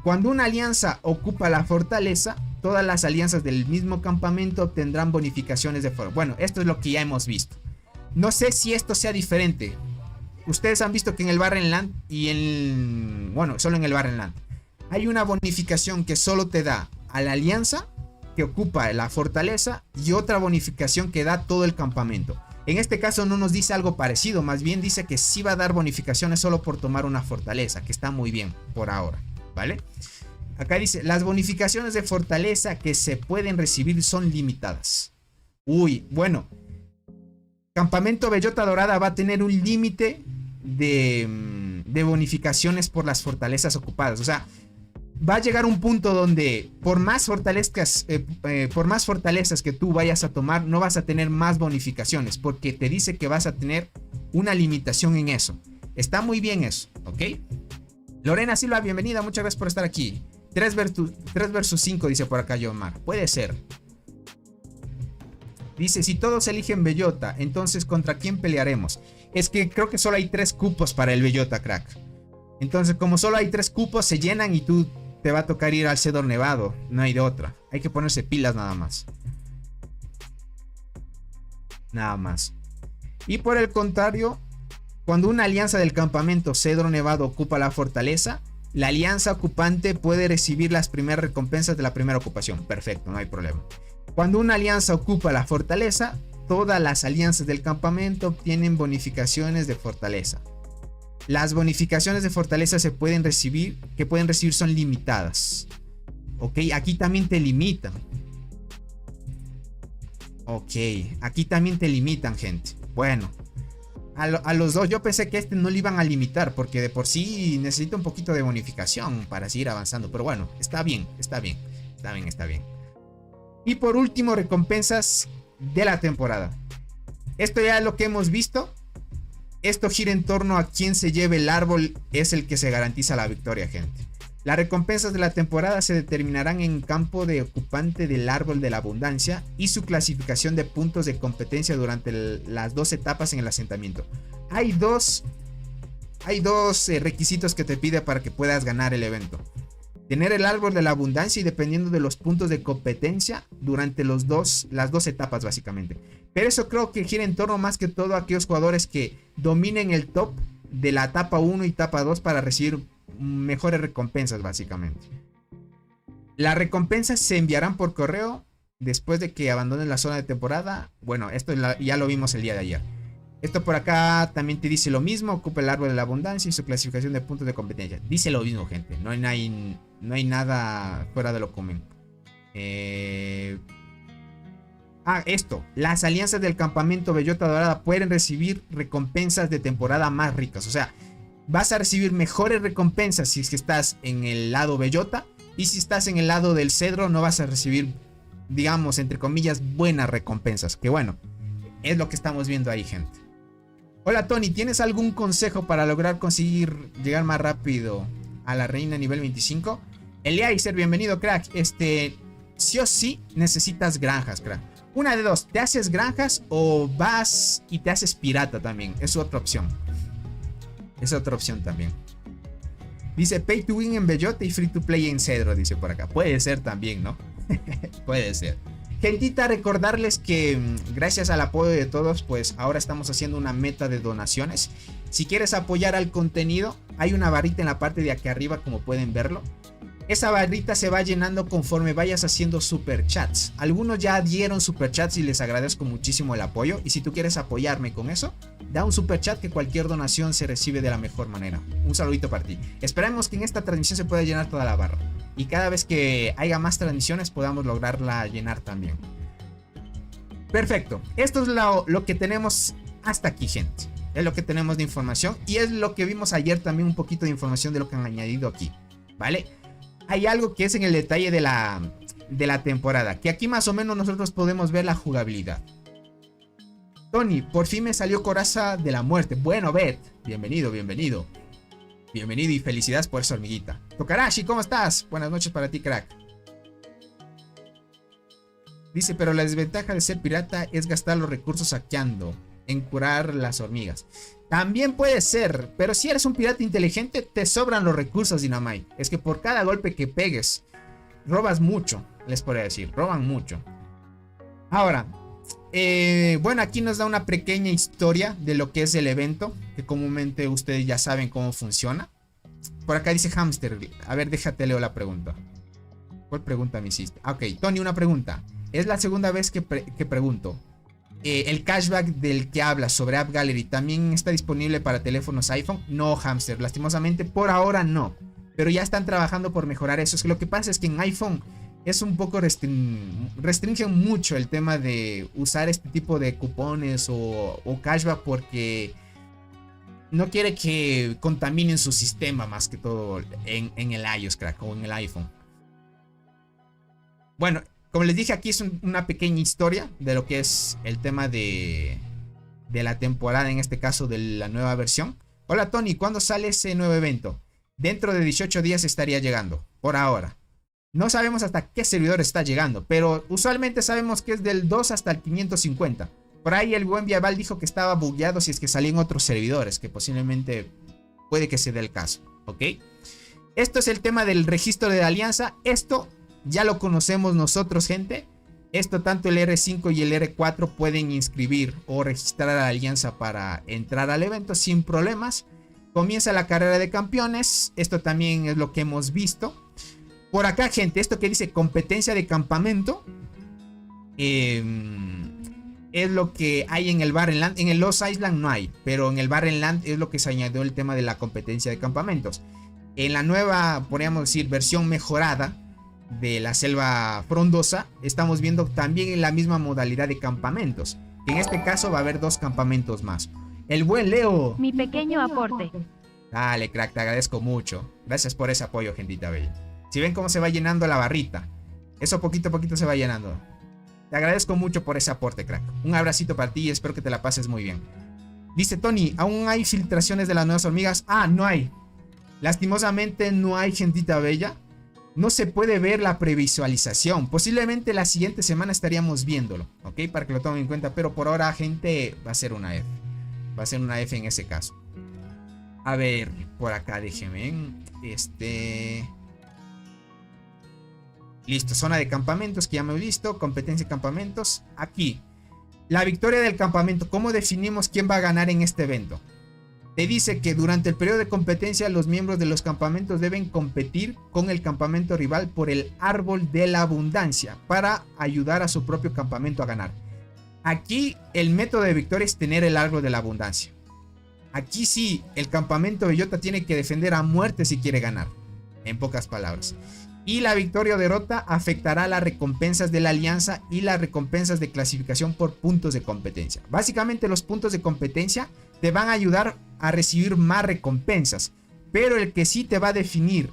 Cuando una alianza ocupa la fortaleza, todas las alianzas del mismo campamento obtendrán bonificaciones de fortaleza. Bueno, esto es lo que ya hemos visto. No sé si esto sea diferente. Ustedes han visto que en el Barrenland solo en el Barrenland hay una bonificación que solo te da a la alianza que ocupa la fortaleza y otra bonificación que da todo el campamento. En este caso no nos dice algo parecido, más bien dice que sí va a dar bonificaciones solo por tomar una fortaleza, que está muy bien por ahora, ¿vale? Acá dice, las bonificaciones de fortaleza que se pueden recibir son limitadas. Uy, bueno, Campamento Bellota Dorada va a tener un límite de bonificaciones por las fortalezas ocupadas. O sea, va a llegar un punto donde por más fortalezas que tú vayas a tomar, no vas a tener más bonificaciones, porque te dice que vas a tener una limitación en eso. Está muy bien eso, ¿ok? Lorena Silva, bienvenida, muchas gracias por estar aquí. 3 versus 5, dice por acá Yomar. Puede ser. Dice, si todos eligen Bellota, entonces ¿contra quién pelearemos? Es que creo que solo hay 3 cupos para el Bellota, crack. Entonces, como solo hay 3 cupos, se llenan y tú te va a tocar ir al Cedro Nevado. No hay de otra. Hay que ponerse pilas nada más. Nada más. Y por el contrario, cuando una alianza del campamento Cedro Nevado ocupa la fortaleza, la alianza ocupante puede recibir las primeras recompensas de la primera ocupación. Perfecto, no hay problema. Cuando una alianza ocupa la fortaleza, todas las alianzas del campamento obtienen bonificaciones de fortaleza. Las bonificaciones de fortaleza que pueden recibir son limitadas. Ok, aquí también te limitan. Ok, aquí también te limitan, gente. Bueno, a los dos yo pensé que no le iban a limitar, porque de por sí necesita un poquito de bonificación para seguir avanzando. Pero bueno, está bien. Y por último, recompensas de la temporada. Esto ya es lo que hemos visto. Esto gira en torno a quién se lleve el árbol, es el que se garantiza la victoria, gente. Las recompensas de la temporada se determinarán en campo de ocupante del árbol de la abundancia y su clasificación de puntos de competencia durante las 2 etapas en el asentamiento. Hay dos requisitos que te pide para que puedas ganar el evento. Tener el árbol de la abundancia y dependiendo de los puntos de competencia durante las dos etapas básicamente. Pero eso creo que gira en torno más que todo a aquellos jugadores que dominen el top de la etapa 1 y etapa 2 para recibir mejores recompensas básicamente. Las recompensas se enviarán por correo después de que abandonen la zona de temporada. Bueno, esto ya lo vimos el día de ayer. Esto por acá también te dice lo mismo. Ocupa el árbol de la abundancia y su clasificación de puntos de competencia. Dice lo mismo, gente. No hay nada fuera de lo común. Esto. Las alianzas del campamento Bellota Dorada pueden recibir recompensas de temporada más ricas. O sea, vas a recibir mejores recompensas si es que estás en el lado Bellota. Y si estás en el lado del Cedro, no vas a recibir, digamos, entre comillas, buenas recompensas. Que bueno, es lo que estamos viendo ahí, gente. Hola Tony, ¿tienes algún consejo para lograr conseguir llegar más rápido a la reina nivel 25? Eliaiser, bienvenido, crack. Sí o sí necesitas granjas, crack. Una de dos, te haces granjas o vas y te haces pirata también. Es otra opción. Es otra opción también. Dice pay to win en Bellota y free to play en Cedro, dice por acá. Puede ser también, ¿no? Puede ser. Gentita, recordarles que gracias al apoyo de todos, pues ahora estamos haciendo una meta de donaciones. Si quieres apoyar al contenido, hay una barrita en la parte de aquí arriba, como pueden verlo. Esa barrita se va llenando conforme vayas haciendo superchats. Algunos ya dieron superchats y les agradezco muchísimo el apoyo. Y si tú quieres apoyarme con eso, da un superchat, que cualquier donación se recibe de la mejor manera. Un saludito para ti. Esperemos que en esta transmisión se pueda llenar toda la barra. Y cada vez que haya más transmisiones podamos lograrla llenar también. Perfecto. Esto es lo que tenemos hasta aquí, gente. Es lo que tenemos de información. Y es lo que vimos ayer también, un poquito de información de lo que han añadido aquí. ¿Vale? Hay algo que es en el detalle de la temporada, que aquí más o menos nosotros podemos ver la jugabilidad. Tony, por fin me salió Coraza de la muerte. Bueno, Beth, bienvenido, bienvenido. Bienvenido y felicidades por esa hormiguita. Tokarashi, ¿cómo estás? Buenas noches para ti, crack. Dice, pero la desventaja de ser pirata es gastar los recursos saqueando en curar las hormigas. También puede ser, pero si eres un pirata inteligente, te sobran los recursos, Dinamite. Es que por cada golpe que pegues, robas mucho, les podría decir, roban mucho. Ahora, bueno, aquí nos da una pequeña historia de lo que es el evento, que comúnmente ustedes ya saben cómo funciona. Por acá dice Hamster, a ver, déjate leo la pregunta. ¿Cuál pregunta me hiciste? Ok, Tony, una pregunta. Es la segunda vez que pregunto. El cashback del que hablas sobre App Gallery ¿también está disponible para teléfonos iPhone? No, Hamster, lastimosamente por ahora no. Pero ya están trabajando por mejorar eso. Es que lo que pasa es que en iPhone es un poco restringen mucho el tema de usar este tipo de cupones o cashback, porque no quiere que contaminen su sistema más que todo en el iOS, crack, o en el iPhone. Bueno, como les dije, aquí es una pequeña historia de lo que es el tema de la temporada, en este caso de la nueva versión. Hola Tony, ¿cuándo sale ese nuevo evento? Dentro de 18 días estaría llegando, por ahora. No sabemos hasta qué servidor está llegando, pero usualmente sabemos que es del 2 hasta el 550. Por ahí el buen Viaval dijo que estaba bugueado si es que salían otros servidores, que posiblemente puede que se dé el caso, ¿ok? Esto es el tema del registro de la alianza. Esto ya lo conocemos nosotros, gente. Esto tanto el R5 y el R4 pueden inscribir o registrar a la alianza para entrar al evento sin problemas. Comienza la carrera de campeones. Esto también es lo que hemos visto. Por acá, gente, esto que dice competencia de campamento. Es lo que hay en el Barrenland. En el Lost Island no hay, pero en el Barrenland es lo que se añadió el tema de la competencia de campamentos. En la nueva, podríamos decir, versión mejorada de la selva frondosa, estamos viendo también en la misma modalidad de campamentos. En este caso va a haber 2 campamentos más. El buen Leo. Mi pequeño aporte. Dale, crack, te agradezco mucho. Gracias por ese apoyo, gentita bella. Si ven cómo se va llenando la barrita, eso poquito a poquito se va llenando. Te agradezco mucho por ese aporte, crack. Un abracito para ti y espero que te la pases muy bien. Dice Tony, ¿aún hay filtraciones de las nuevas hormigas? Ah, no hay. Lastimosamente no hay, gentita bella. No se puede ver la previsualización. Posiblemente la siguiente semana estaríamos viéndolo, ¿ok? Para que lo tomen en cuenta. Pero por ahora, gente, va a ser una F. Va a ser una F en ese caso. A ver, por acá déjenme. Listo, zona de campamentos que ya me he visto. Competencia de campamentos. Aquí. La victoria del campamento. ¿Cómo definimos quién va a ganar en este evento? te dice que durante el periodo de competencia los miembros de los campamentos deben competir con el campamento rival por el árbol de la abundancia para ayudar a su propio campamento a ganar. Aquí el método de victoria es tener el árbol de la abundancia. Aquí sí, el campamento bellota tiene que defender a muerte si quiere ganar, en pocas palabras. Y la victoria o derrota afectará las recompensas de la alianza y las recompensas de clasificación por puntos de competencia. Básicamente los puntos de competencia te van a ayudar a recibir más recompensas, pero el que sí te va a definir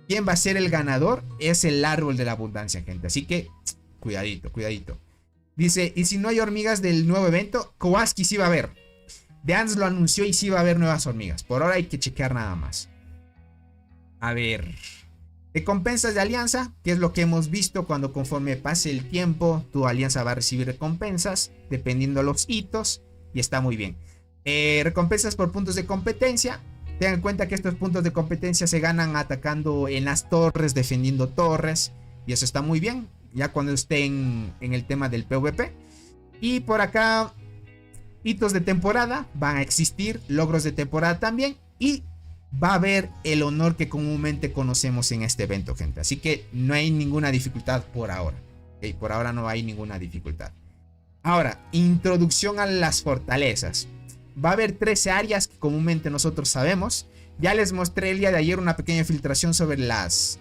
quién va a ser el ganador es el árbol de la abundancia, gente. Así que cuidadito, cuidadito. Dice, y si no hay hormigas del nuevo evento, Kowalski sí va a haber. Dance lo anunció y sí va a haber nuevas hormigas. Por ahora hay que chequear nada más. A ver. Recompensas de alianza, que es lo que hemos visto cuando conforme pase el tiempo, tu alianza va a recibir recompensas, dependiendo de los hitos, y está muy bien. Recompensas por puntos de competencia. Tengan en cuenta que estos puntos de competencia se ganan atacando en las torres, defendiendo torres, y eso está muy bien, ya cuando estén en el tema del PvP. Y por acá, hitos de temporada van a existir, logros de temporada también, y va a haber el honor que comúnmente conocemos en este evento, gente. Así que no hay ninguna dificultad por ahora. ¿Okay? Por ahora no hay ninguna dificultad. Ahora, introducción a las fortalezas. Va a haber 13 áreas que comúnmente nosotros sabemos. Ya les mostré el día de ayer una pequeña filtración sobre las...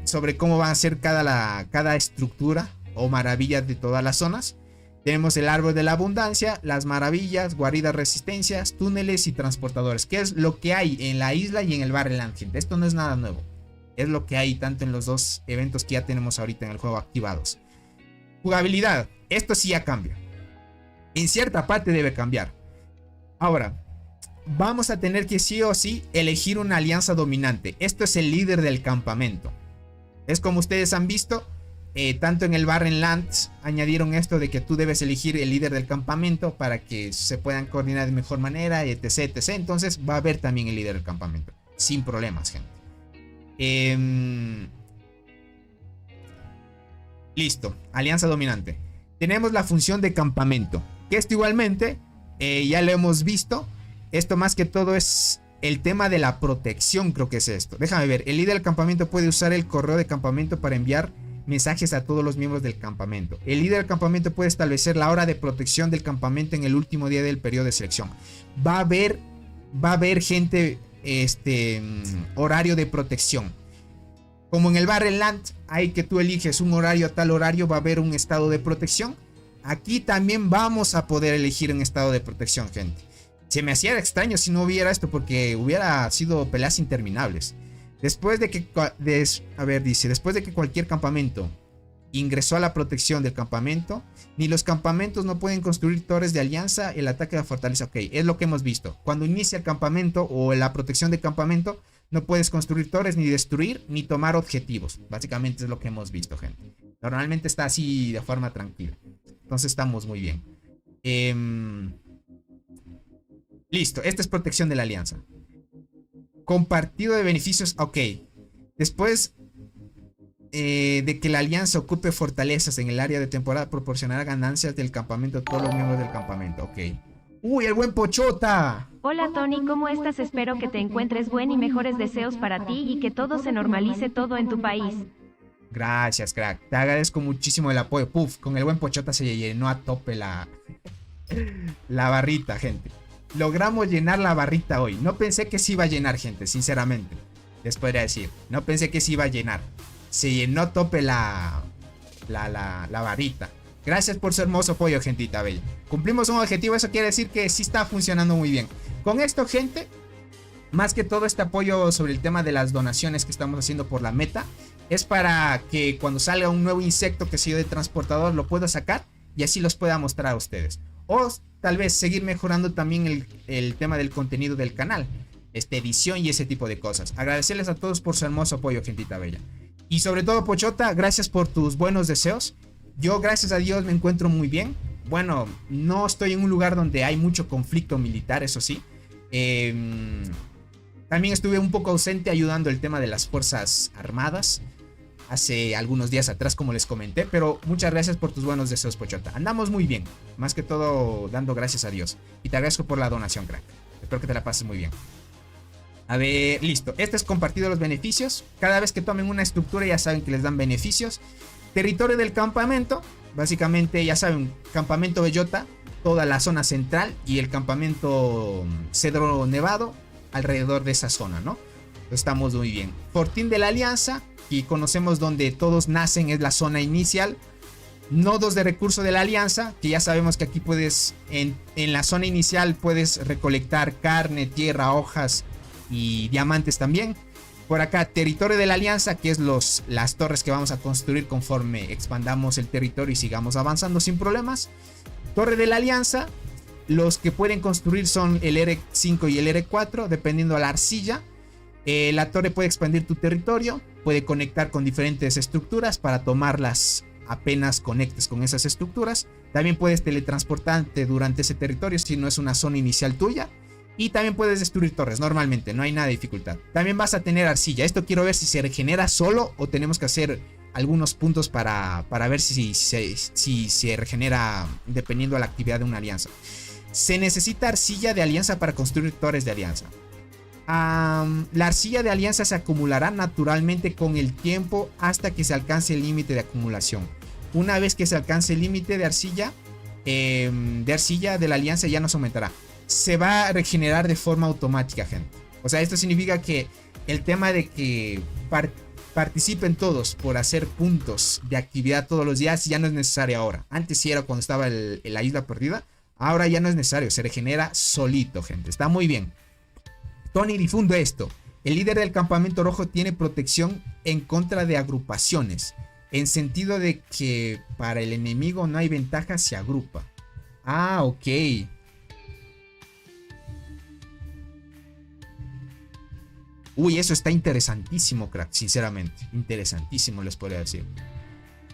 sobre cómo va a ser cada estructura o maravillas de todas las zonas. Tenemos el árbol de la abundancia, las maravillas, guaridas, resistencias, túneles y transportadores. Que es lo que hay en la isla y en el Barrenland, gente. Esto no es nada nuevo. Es lo que hay tanto en los dos eventos que ya tenemos ahorita en el juego activados. Jugabilidad. Esto sí ya cambia. En cierta parte debe cambiar. Ahora, vamos a tener que sí o sí elegir una alianza dominante. Esto es el líder del campamento. Es como ustedes han visto. Tanto en el Barrenlands añadieron esto de que tú debes elegir el líder del campamento para que se puedan coordinar de mejor manera, etc, etc. Entonces va a haber también el líder del campamento, sin problemas, gente. Listo, alianza dominante. Tenemos la función de campamento, que esto igualmente ya lo hemos visto. Esto más que todo es el tema de la protección, creo que es esto. Déjame ver, el líder del campamento puede usar el correo de campamento para enviar mensajes a todos los miembros del campamento. El líder del campamento puede establecer la hora de protección del campamento en el último día del periodo de selección. Va a haber gente, horario de protección. Como en el Barrenland hay que tú eliges un horario a tal horario, va a haber un estado de protección. Aquí también vamos a poder elegir un estado de protección, gente. Se me hacía extraño si no hubiera esto, porque hubiera sido peleas interminables. Después de que cualquier campamento ingresó a la protección del campamento, ni los campamentos no pueden construir torres de alianza, el ataque de la fortaleza. Ok, es lo que hemos visto. Cuando inicia el campamento o la protección del campamento, no puedes construir torres, ni destruir, ni tomar objetivos. Básicamente es lo que hemos visto, gente. Normalmente está así de forma tranquila. Entonces estamos muy bien. Listo, esta es protección de la alianza. Compartido de beneficios, ok. Después de que la alianza ocupe fortalezas en el área de temporada, proporcionará ganancias del campamento a todos los miembros del campamento, ok. ¡Uy, el buen Pochota! Hola Tony, ¿cómo estás? Espero que te encuentres bien y mejores deseos para ti y que todo se normalice todo en tu país. Gracias, crack. Te agradezco muchísimo el apoyo. Puf, con el buen Pochota se llenó a tope la barrita, gente. Logramos llenar la barrita hoy. No pensé que se iba a llenar, gente, sinceramente. Les podría decir. No pensé que se iba a llenar. Se llenó a tope la barrita. Gracias por su hermoso apoyo, gentita bella. Cumplimos un objetivo, eso quiere decir que sí está funcionando muy bien. Con esto, gente, más que todo este apoyo sobre el tema de las donaciones que estamos haciendo por la meta, es para que cuando salga un nuevo insecto que sea de transportador lo pueda sacar y así los pueda mostrar a ustedes. O tal vez seguir mejorando también el tema del contenido del canal, edición y ese tipo de cosas. Agradecerles a todos por su hermoso apoyo, gentita bella. Y sobre todo, Pochota, gracias por tus buenos deseos. Yo, gracias a Dios, me encuentro muy bien. Bueno, no estoy en un lugar donde hay mucho conflicto militar, eso sí. También estuve un poco ausente ayudando el tema de las fuerzas armadas hace algunos días atrás, como les comenté. Pero muchas gracias por tus buenos deseos, Pochota. Andamos muy bien, más que todo dando gracias a Dios. Y te agradezco por la donación, crack. Espero que te la pases muy bien. A ver, listo. Este es compartido los beneficios. Cada vez que tomen una estructura ya saben que les dan beneficios. Territorio del campamento. Básicamente ya saben, campamento Bellota, toda la zona central y el campamento Cedro Nevado alrededor de esa zona, ¿no? Estamos muy bien. Fortín de la Alianza, y conocemos donde todos nacen, es la zona inicial. Nodos de recurso de la Alianza, que ya sabemos que aquí puedes, en la zona inicial puedes recolectar carne, tierra, hojas y diamantes también. Por acá, territorio de la Alianza, que es las torres que vamos a construir conforme expandamos el territorio y sigamos avanzando sin problemas. Torre de la Alianza, los que pueden construir son el R5 y el R4, dependiendo de la arcilla. La torre puede expandir tu territorio, puede conectar con diferentes estructuras para tomarlas apenas conectes con esas estructuras. También puedes teletransportarte durante ese territorio si no es una zona inicial tuya. Y también puedes destruir torres normalmente, no hay nada de dificultad. También vas a tener arcilla. Esto quiero ver si se regenera solo o tenemos que hacer algunos puntos para ver si se regenera dependiendo de la actividad de una alianza. Se necesita arcilla de alianza para construir torres de alianza. La arcilla de alianza se acumulará naturalmente con el tiempo hasta que se alcance el límite de acumulación. Una vez que se alcance el límite de arcilla de la alianza ya no se aumentará. Se va a regenerar de forma automática, gente. O sea, esto significa que el tema de que participen todos por hacer puntos de actividad todos los días ya no es necesario ahora. Antes sí era cuando estaba la isla perdida. Ahora ya no es necesario, se regenera solito, gente. Está muy bien. Tony difunde esto. El líder del campamento rojo tiene protección en contra de agrupaciones. En sentido de que para el enemigo no hay ventaja si agrupa. Ah, ok. Uy, eso está interesantísimo, crack. Sinceramente, interesantísimo les podría decir.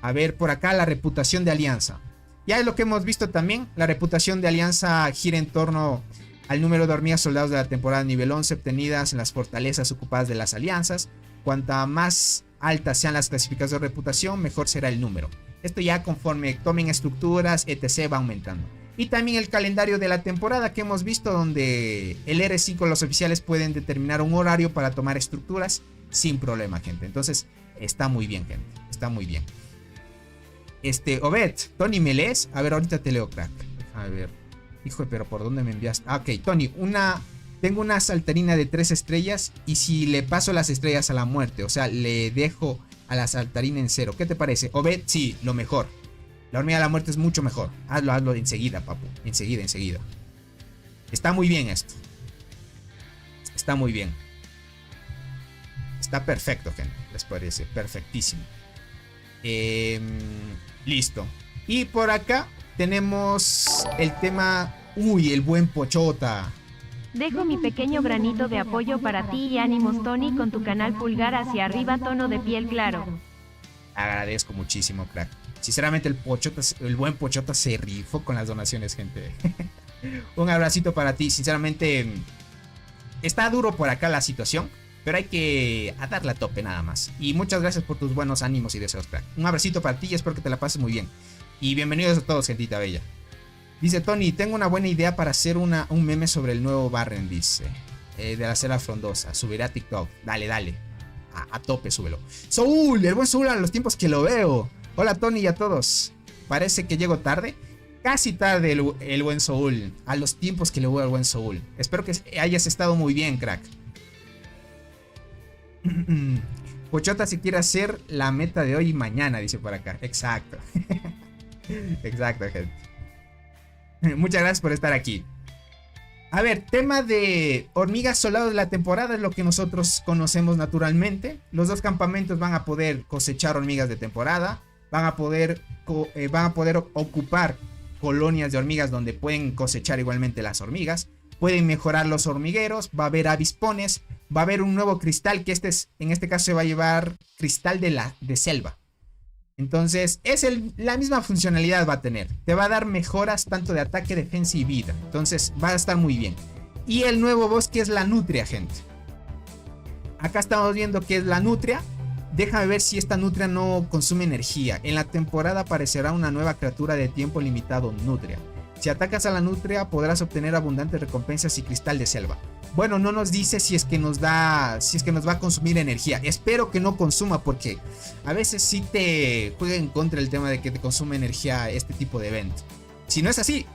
A ver, por acá la reputación de alianza. Ya es lo que hemos visto también. La reputación de alianza gira en torno al número de hormigas soldados de la temporada nivel 11 obtenidas en las fortalezas ocupadas de las alianzas. Cuanta más altas sean las clasificaciones de reputación, mejor será el número. Esto ya conforme tomen estructuras, etc. va aumentando. Y también el calendario de la temporada que hemos visto, donde el R5 los oficiales pueden determinar un horario para tomar estructuras sin problema, gente. Entonces está muy bien, gente. Está muy bien. Obed, Tony, ¿me lees? A ver, ahorita te leo, crack. A ver. Hijo, pero ¿por dónde me enviaste? Ah, ok, Tony, tengo una saltarina de 3 estrellas y si le paso las estrellas a la muerte, o sea, le dejo a la saltarina en 0. ¿Qué te parece? Obed, sí, lo mejor. La hormiga de la muerte es mucho mejor. Hazlo enseguida, papu. Enseguida. Está muy bien esto. Está muy bien. Está perfecto, gente. Les parece. Perfectísimo. Listo. Y por acá tenemos el tema... Uy, el buen Pochota. Dejo mi pequeño granito de apoyo para ti y ánimos, Tony, con tu canal pulgar hacia arriba, tono de piel claro. Agradezco muchísimo, crack. Sinceramente el buen Pochota se rifó con las donaciones, gente. Un abracito para ti. Sinceramente está duro por acá la situación, pero hay que darle a tope nada más. Y muchas gracias por tus buenos ánimos y deseos, crack. Un abracito para ti y espero que te la pases muy bien. Y bienvenidos a todos, gentita bella. Dice Tony, tengo una buena idea para hacer un meme sobre el nuevo Barren, dice. De la selva frondosa. Subiré a TikTok. Dale. A tope, súbelo. Soul, el buen Soul, a los tiempos que lo veo. Hola Tony y a todos. Parece que llego tarde. Casi tarde el buen Soul. A los tiempos que le veo al buen Soul. Espero que hayas estado muy bien, crack. Pochota si quiere hacer la meta de hoy y mañana, dice por acá. Exacto. Exacto, gente. Muchas gracias por estar aquí. A ver, tema de hormigas soldados de la temporada es lo que nosotros conocemos naturalmente. Los dos campamentos van a poder cosechar hormigas de temporada. Van a poder ocupar colonias de hormigas donde pueden cosechar igualmente las hormigas. Pueden mejorar los hormigueros. Va a haber avispones. Va a haber un nuevo cristal que en este caso se va a llevar cristal de selva. Entonces la misma funcionalidad va a tener. Te va a dar mejoras tanto de ataque, defensa y vida. Entonces va a estar muy bien. Y el nuevo boss que es la nutria, gente. Acá estamos viendo que es la nutria. Déjame ver si esta nutria no consume energía. En la temporada aparecerá una nueva criatura de tiempo limitado, nutria. Si atacas a la nutria podrás obtener abundantes recompensas y cristal de selva. Bueno, no nos dice si es que nos va a consumir energía. Espero que no consuma, porque a veces sí te juega en contra el tema de que te consume energía este tipo de evento. Si no es así,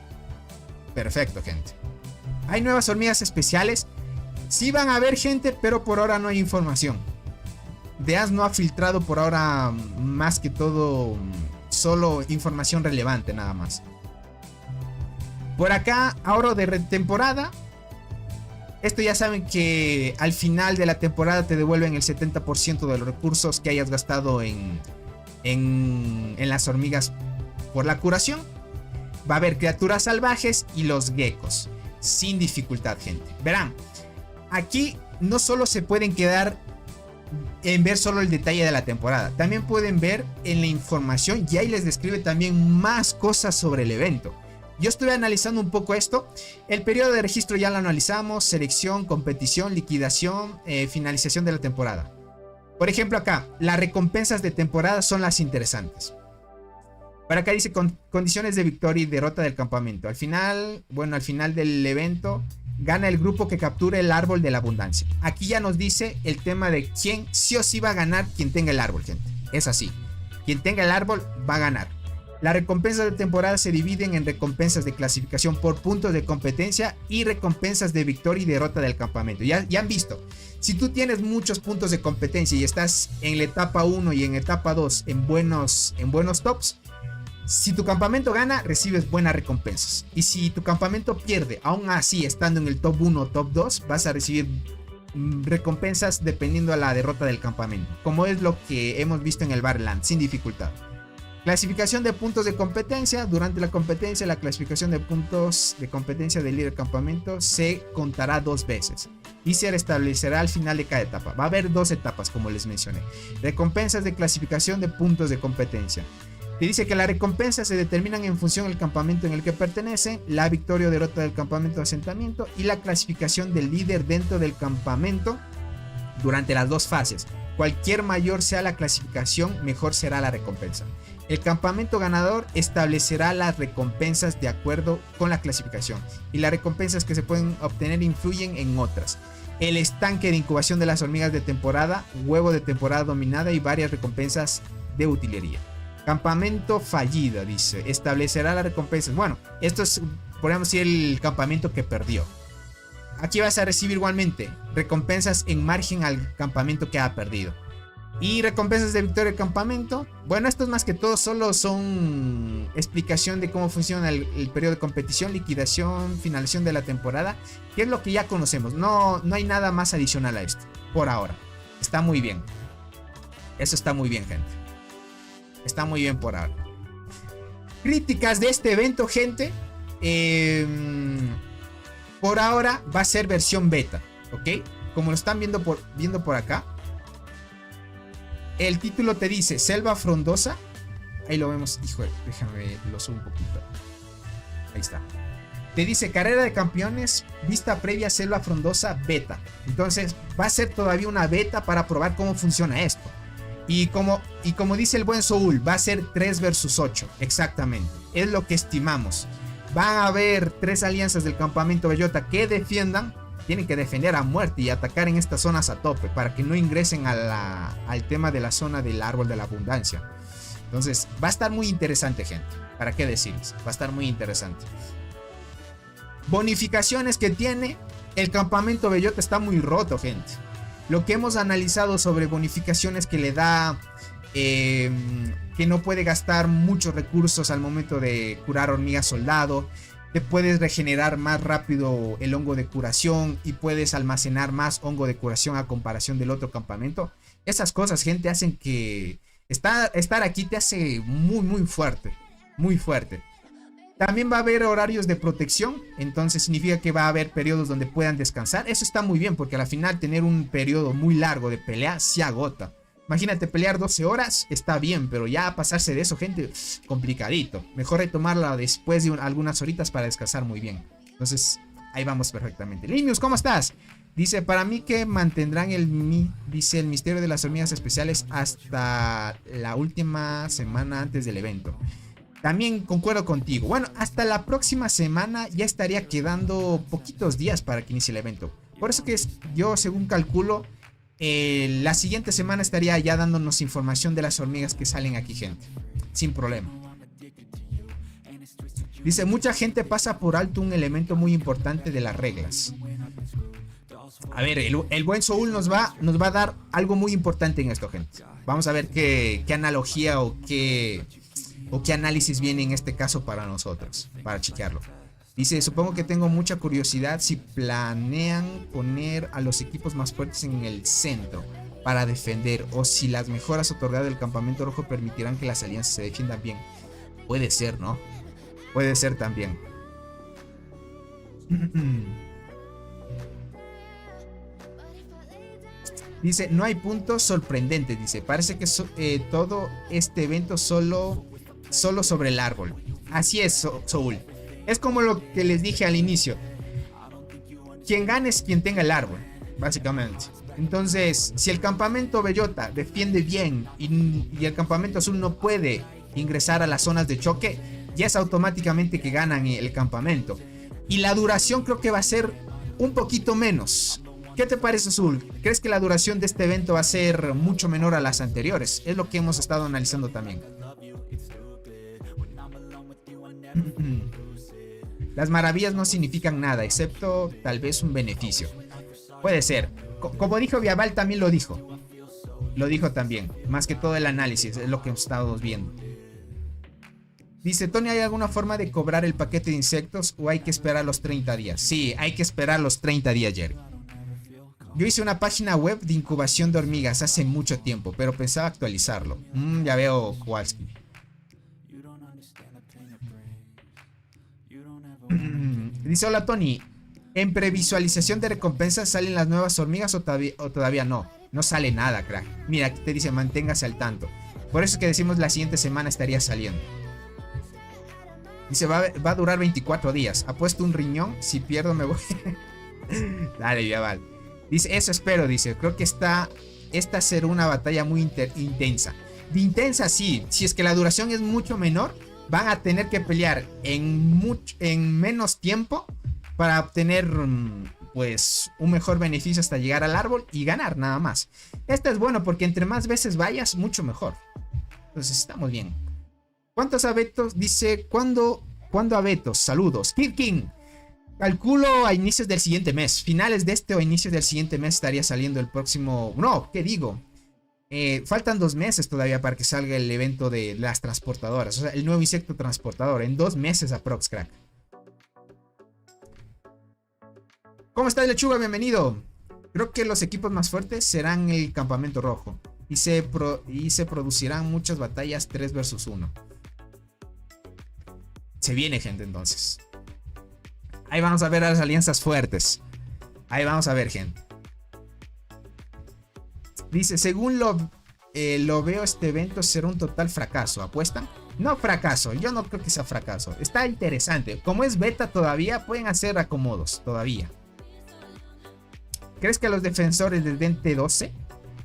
perfecto, gente. Hay nuevas hormigas especiales. Sí van a haber, gente, pero por ahora no hay información. Deas no ha filtrado por ahora más que todo solo información relevante nada más. Por acá, ahora de temporada. Esto ya saben que al final de la temporada te devuelven el 70% de los recursos que hayas gastado en las hormigas por la curación. Va a haber criaturas salvajes y los geckos. Sin dificultad, gente. Verán, aquí no solo se pueden quedar en ver solo el detalle de la temporada. También pueden ver en la información y ahí les describe también más cosas sobre el evento. Yo estuve analizando un poco esto. El periodo de registro ya lo analizamos. Selección, competición, liquidación, finalización de la temporada. Por ejemplo acá, las recompensas de temporada son las interesantes. Para acá dice condiciones de victoria y derrota del campamento. Al final del evento gana el grupo que capture el árbol de la abundancia. Aquí ya nos dice el tema de quién sí o sí va a ganar quien tenga el árbol, gente. Es así. Quien tenga el árbol va a ganar. Las recompensas de temporada se dividen en recompensas de clasificación por puntos de competencia y recompensas de victoria y derrota del campamento. Ya han visto, si tú tienes muchos puntos de competencia y estás en la etapa 1 y en etapa 2 en buenos tops, si tu campamento gana, recibes buenas recompensas. Y si tu campamento pierde, aún así estando en el top 1 o top 2, vas a recibir recompensas dependiendo de la derrota del campamento, como es lo que hemos visto en el Barland, sin dificultad. Clasificación de puntos de competencia. Durante la competencia, la clasificación de puntos de competencia del líder campamento se contará 2 veces y se restablecerá al final de cada etapa. Va a haber 2 etapas, como les mencioné. Recompensas de clasificación de puntos de competencia. Te dice que las recompensas se determinan en función del campamento en el que pertenece, la victoria o derrota del campamento de asentamiento y la clasificación del líder dentro del campamento durante las 2 fases. Cualquier mayor sea la clasificación, mejor será la recompensa. El campamento ganador establecerá las recompensas de acuerdo con la clasificación y las recompensas que se pueden obtener influyen en otras. El estanque de incubación de las hormigas de temporada, huevo de temporada dominada y varias recompensas de utilería. Campamento fallido, dice, establecerá las recompensas. Bueno, esto es, podríamos decir, el campamento que perdió. Aquí vas a recibir igualmente recompensas en margen al campamento que ha perdido. Y recompensas de victoria del campamento. Bueno, estos más que todo solo son explicación de cómo funciona el periodo de competición, liquidación, finalización de la temporada, que es lo que ya conocemos. No hay nada más adicional a esto, por ahora. Está muy bien. Eso está muy bien, gente. Está muy bien por ahora. Críticas de este evento, gente. Por ahora va a ser versión beta, ¿ok? Como lo están viendo por acá. El título te dice Selva Frondosa. Ahí lo vemos. Híjole, déjame lo subo un poquito. Ahí está. Te dice carrera de campeones, vista previa Selva Frondosa beta. Entonces va a ser todavía una beta para probar cómo funciona esto. Y como dice el buen Soul, va a ser 3 versus 8. Exactamente. Es lo que estimamos. Van a haber 3 alianzas del campamento Bellota que defiendan. Tienen que defender a muerte y atacar en estas zonas a tope para que no ingresen al tema de la zona del árbol de la abundancia. Entonces va a estar muy interesante, gente. ¿Para qué decirles? Va a estar muy interesante. Bonificaciones que tiene. El campamento Bellota está muy roto, gente. Lo que hemos analizado sobre bonificaciones que le da... que no puede gastar muchos recursos al momento de curar hormigas soldado. Te puedes regenerar más rápido el hongo de curación y puedes almacenar más hongo de curación a comparación del otro campamento. Esas cosas, gente, hacen que estar aquí te hace muy fuerte. Muy fuerte. También va a haber horarios de protección. Entonces significa que va a haber periodos donde puedan descansar. Eso está muy bien porque al final tener un periodo muy largo de pelea se agota. Imagínate pelear 12 horas, está bien, pero ya pasarse de eso, gente, complicadito. Mejor retomarla después de algunas horitas para descansar muy bien. Entonces, ahí vamos perfectamente. Limius, ¿cómo estás? Dice, para mí que mantendrán el misterio de las hormigas especiales hasta la última semana antes del evento. También concuerdo contigo. Bueno, hasta la próxima semana ya estaría quedando poquitos días para que inicie el evento. Por eso que yo, según calculo, la siguiente semana estaría ya dándonos información de las hormigas que salen aquí, gente. Sin problema. Dice, mucha gente pasa por alto un elemento muy importante de las reglas. A ver, el buen Soul nos va a dar algo muy importante en esto, gente. Vamos a ver qué analogía o qué análisis viene en este caso para nosotros, para chequearlo. Dice, supongo que tengo mucha curiosidad si planean poner a los equipos más fuertes en el centro para defender, o si las mejoras otorgadas del campamento rojo permitirán que las alianzas se defiendan bien. Puede ser, ¿no? Puede ser también. Dice, no hay puntos sorprendentes. Dice, parece que todo este evento solo sobre el árbol. Así es, Soul. Es como lo que les dije al inicio. Quien gane es quien tenga el árbol, básicamente. Entonces, si el campamento Bellota defiende bien y el campamento azul no puede ingresar a las zonas de choque, ya es automáticamente que ganan el campamento. Y la duración creo que va a ser un poquito menos. ¿Qué te parece, Azul? ¿Crees que la duración de este evento va a ser mucho menor a las anteriores? Es lo que hemos estado analizando también. Las maravillas no significan nada, excepto tal vez un beneficio. Puede ser. Como dijo Viaval, también lo dijo. Lo dijo también. Más que todo el análisis, es lo que hemos estado viendo. Dice, Tony, ¿hay alguna forma de cobrar el paquete de insectos o hay que esperar los 30 días? Sí, hay que esperar los 30 días, Jerry. Yo hice una página web de incubación de hormigas hace mucho tiempo, pero pensaba actualizarlo. Ya veo, Kowalski. Dice, hola Tony, ¿en previsualización de recompensas salen las nuevas hormigas o todavía no? No sale nada, crack. Mira, aquí te dice, manténgase al tanto. Por eso es que decimos la siguiente semana estaría saliendo. Dice, va a durar 24 días. Apuesto un riñón, si pierdo me voy. Dale, ya vale. Dice, eso espero, dice. Creo que esta será una batalla muy intensa. De intensa, sí. Si es que la duración es mucho menor, van a tener que pelear en menos tiempo para obtener, pues, un mejor beneficio hasta llegar al árbol y ganar, nada más. Esto es bueno porque entre más veces vayas, mucho mejor. Entonces, estamos bien. ¿Cuántos abetos? Dice, ¿cuándo abetos? Saludos. Kid King. Calculo a inicios del siguiente mes. Finales de este o inicios del siguiente mes estaría saliendo el próximo... No, ¿qué digo? Faltan 2 meses todavía para que salga el evento de las transportadoras. O sea, el nuevo insecto transportador. En 2 meses aprox, crack. ¿Cómo está, Lechuga? Bienvenido. Creo que los equipos más fuertes serán el campamento rojo. Y se producirán muchas batallas 3 versus 1. Se viene, gente, entonces. Ahí vamos a ver a las alianzas fuertes. Ahí vamos a ver, gente. Dice, según lo veo, este evento será un total fracaso. ¿Apuestan? No fracaso, yo no creo que sea fracaso. Está interesante. Como es beta todavía, pueden hacer acomodos todavía. ¿Crees que los defensores les den T12?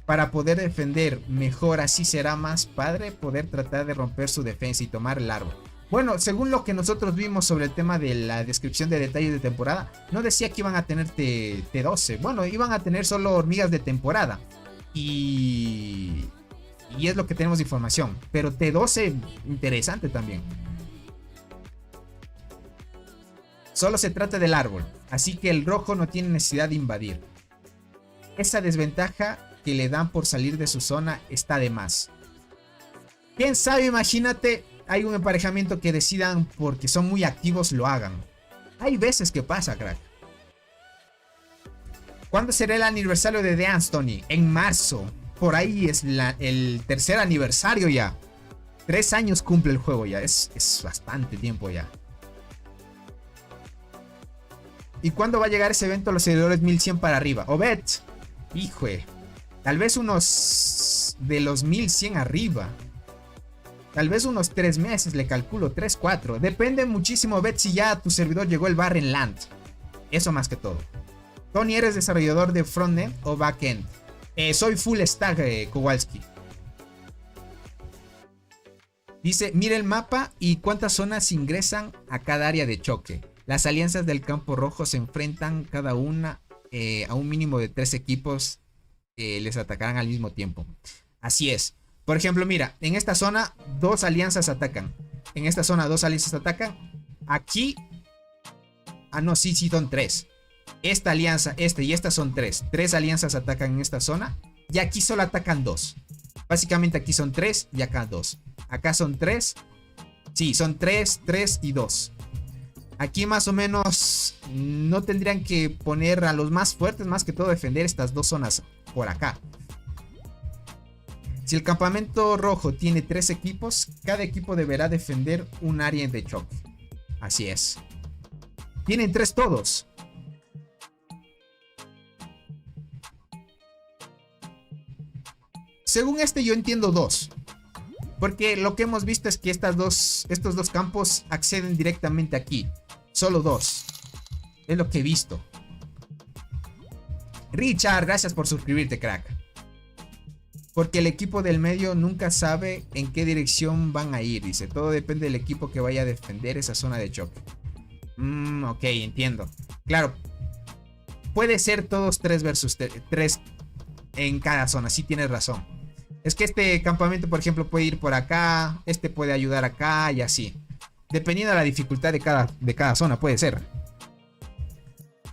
Para poder defender mejor, así será más padre poder tratar de romper su defensa y tomar el árbol. Bueno, según lo que nosotros vimos sobre el tema de la descripción de detalles de temporada, no decía que iban a tener T12. Bueno, iban a tener solo hormigas de temporada. Y es lo que tenemos de información. Pero T12, interesante también. Solo se trata del árbol, así que el rojo no tiene necesidad de invadir. Esa desventaja que le dan por salir de su zona está de más. ¿Quién sabe? Imagínate, hay un emparejamiento que decidan porque son muy activos lo hagan. Hay veces que pasa, crack. ¿Cuándo será el aniversario de Dance, Tony? En marzo. Por ahí es el 3er aniversario ya. 3 años cumple el juego ya. Es bastante tiempo ya. ¿Y cuándo va a llegar ese evento a los seguidores 1100 para arriba? Obed. Híjole. Tal vez unos de los 1100 arriba. Tal vez unos 3 meses, le calculo. 3, 4. Depende muchísimo, Obed, si ya a tu servidor llegó el Barren Land. Eso más que todo. Tony, ¿eres desarrollador de frontend o backend? Soy full stack, Kowalski. Dice, mira el mapa y cuántas zonas ingresan a cada área de choque. Las alianzas del campo rojo se enfrentan cada una a un mínimo de 3 equipos que les atacarán al mismo tiempo. Así es. Por ejemplo, mira, en esta zona 2 alianzas atacan. En esta zona 2 alianzas atacan. Aquí... Ah, no, sí, son 3. Esta alianza, y esta son 3. 3 alianzas atacan en esta zona. Y aquí solo atacan 2. Básicamente aquí son 3 y acá 2. Acá son 3. Sí, son 3, 3 y 2. Aquí más o menos no tendrían que poner a los más fuertes, más que todo defender estas 2 zonas por acá. Si el campamento rojo tiene 3 equipos, cada equipo deberá defender un área de choque. Así es. Tienen 3 todos. Según este yo entiendo 2. Porque lo que hemos visto es que estos dos campos acceden directamente aquí. Solo 2. Es lo que he visto. Richard, gracias por suscribirte, crack. Porque el equipo del medio nunca sabe en qué dirección van a ir. Dice, todo depende del equipo que vaya a defender esa zona de choque. Ok, entiendo. Claro. Puede ser todos 3 versus 3 en cada zona. Sí tienes razón. Es que este campamento, por ejemplo, puede ir por acá. Este puede ayudar acá y así. Dependiendo de la dificultad de cada zona, puede ser.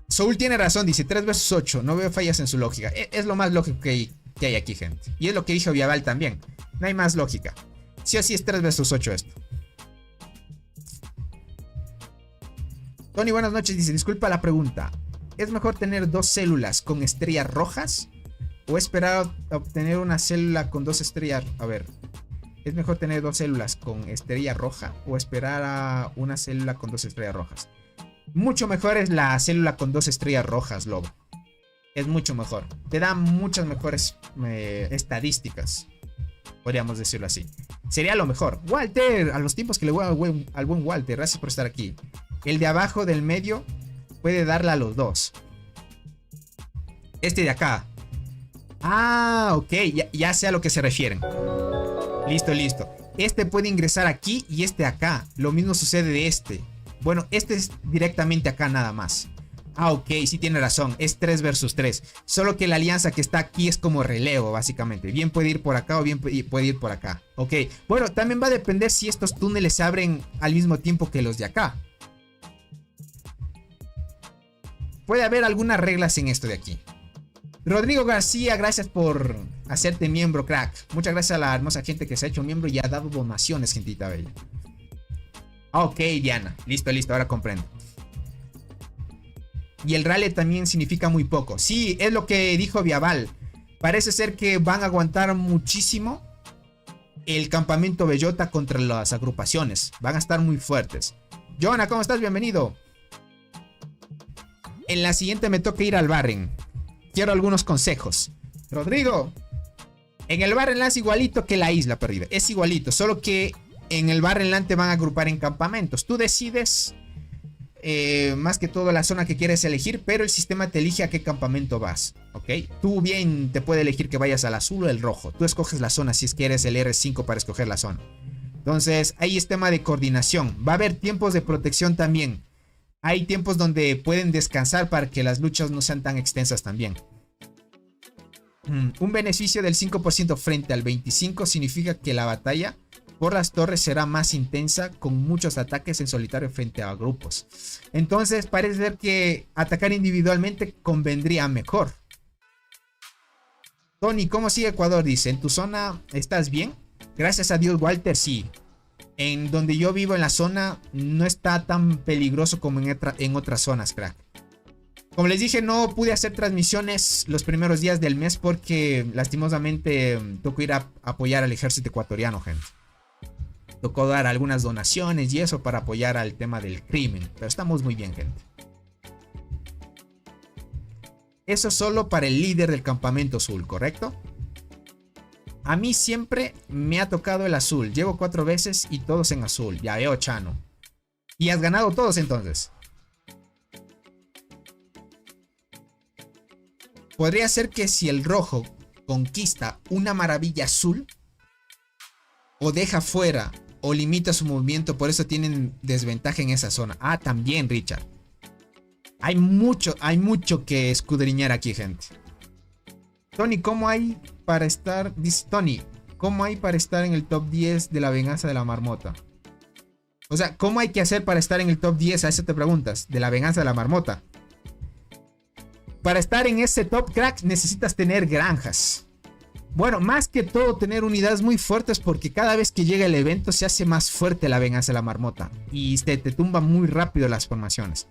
Soul tiene razón, dice 3 versus 8. No veo fallas en su lógica. Es lo más lógico que hay aquí, gente. Y es lo que dijo Viaval también. No hay más lógica. Sí o sí es 3 versus 8 esto. Tony, buenas noches. Dice, disculpa la pregunta. ¿Es mejor tener 2 células con estrellas rojas? ¿O esperar a obtener una célula con 2 estrellas? A ver. ¿Es mejor tener 2 células con estrella roja? ¿O esperar a una célula con 2 estrellas rojas? Mucho mejor es la célula con 2 estrellas rojas, Lobo. Es mucho mejor. Te da muchas mejores estadísticas. Podríamos decirlo así. Sería lo mejor. Walter, a los tiempos que le voy al buen Walter. Gracias por estar aquí. El de abajo del medio puede darle a los 2. Este de acá. Ah, ok. Ya sé a lo que se refieren. Listo, listo. Este puede ingresar aquí y este acá. Lo mismo sucede de este. Bueno, este es directamente acá nada más. Ah, ok, sí tiene razón. Es 3 versus 3. Solo que la alianza que está aquí es como relevo, básicamente. Bien puede ir por acá o bien puede ir por acá. Ok. Bueno, también va a depender si estos túneles se abren al mismo tiempo que los de acá. Puede haber algunas reglas en esto de aquí. Rodrigo García, gracias por hacerte miembro, crack. Muchas gracias a la hermosa gente que se ha hecho miembro y ha dado donaciones, gentita bella. Ok, Diana. Listo, listo, ahora comprendo. Y el rally también significa muy poco. Sí, es lo que dijo Viaval. Parece ser que van a aguantar muchísimo el campamento Bellota contra las agrupaciones. Van a estar muy fuertes. Jonah, ¿cómo estás? Bienvenido. En la siguiente me toca ir al Barren. Quiero algunos consejos. Rodrigo, en el Barrenland es igualito que la isla perdida. Es igualito, solo que en el Barrenland te van a agrupar en campamentos. Tú decides más que todo la zona que quieres elegir, pero el sistema te elige a qué campamento vas. ¿Ok? Tú bien te puede elegir que vayas al azul o el rojo. Tú escoges la zona si es que eres el R5 para escoger la zona. Entonces, ahí es tema de coordinación. Va a haber tiempos de protección también. Hay tiempos donde pueden descansar para que las luchas no sean tan extensas también. Un beneficio del 5% frente al 25% significa que la batalla por las torres será más intensa con muchos ataques en solitario frente a grupos. Entonces parece ser que atacar individualmente convendría mejor. Tony, ¿cómo sigue Ecuador? Dice, ¿en tu zona estás bien? Gracias a Dios, Walter, sí. En donde yo vivo en la zona no está tan peligroso como en otras zonas, crack. Como les dije, no pude hacer transmisiones los primeros días del mes porque lastimosamente tocó ir a apoyar al ejército ecuatoriano, gente. Tocó dar algunas donaciones y eso para apoyar al tema del crimen. Pero estamos muy bien, gente. Eso solo para el líder del campamento azul, ¿correcto? A mí siempre me ha tocado el azul. Llevo 4 veces y todos en azul. Ya veo, Chano. ¿Y has ganado todos entonces? Podría ser que si el rojo conquista una maravilla azul, o deja fuera o limita su movimiento, por eso tienen desventaja en esa zona. Ah, también, Richard. Hay mucho que escudriñar aquí, gente. Tony, ¿cómo hay para estar? Dice Tony, ¿cómo hay para estar en el top 10 de la venganza de la marmota? O sea, ¿cómo hay que hacer para estar en el top 10? A eso te preguntas, de la venganza de la marmota. Para estar en ese top, crack, necesitas tener granjas. Bueno, más que todo tener unidades muy fuertes, porque cada vez que llega el evento se hace más fuerte la venganza de la marmota y te tumba muy rápido las formaciones.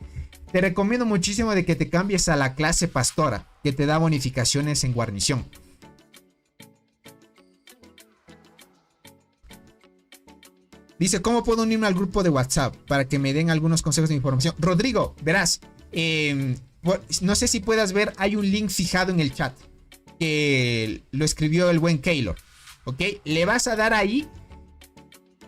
Te recomiendo muchísimo de que te cambies a la clase pastora, que te da bonificaciones en guarnición. Dice, ¿cómo puedo unirme al grupo de WhatsApp para que me den algunos consejos de información? Rodrigo, verás, no sé si puedas ver, hay un link fijado en el chat que lo escribió el buen Keylor, ¿ok? Le vas a dar ahí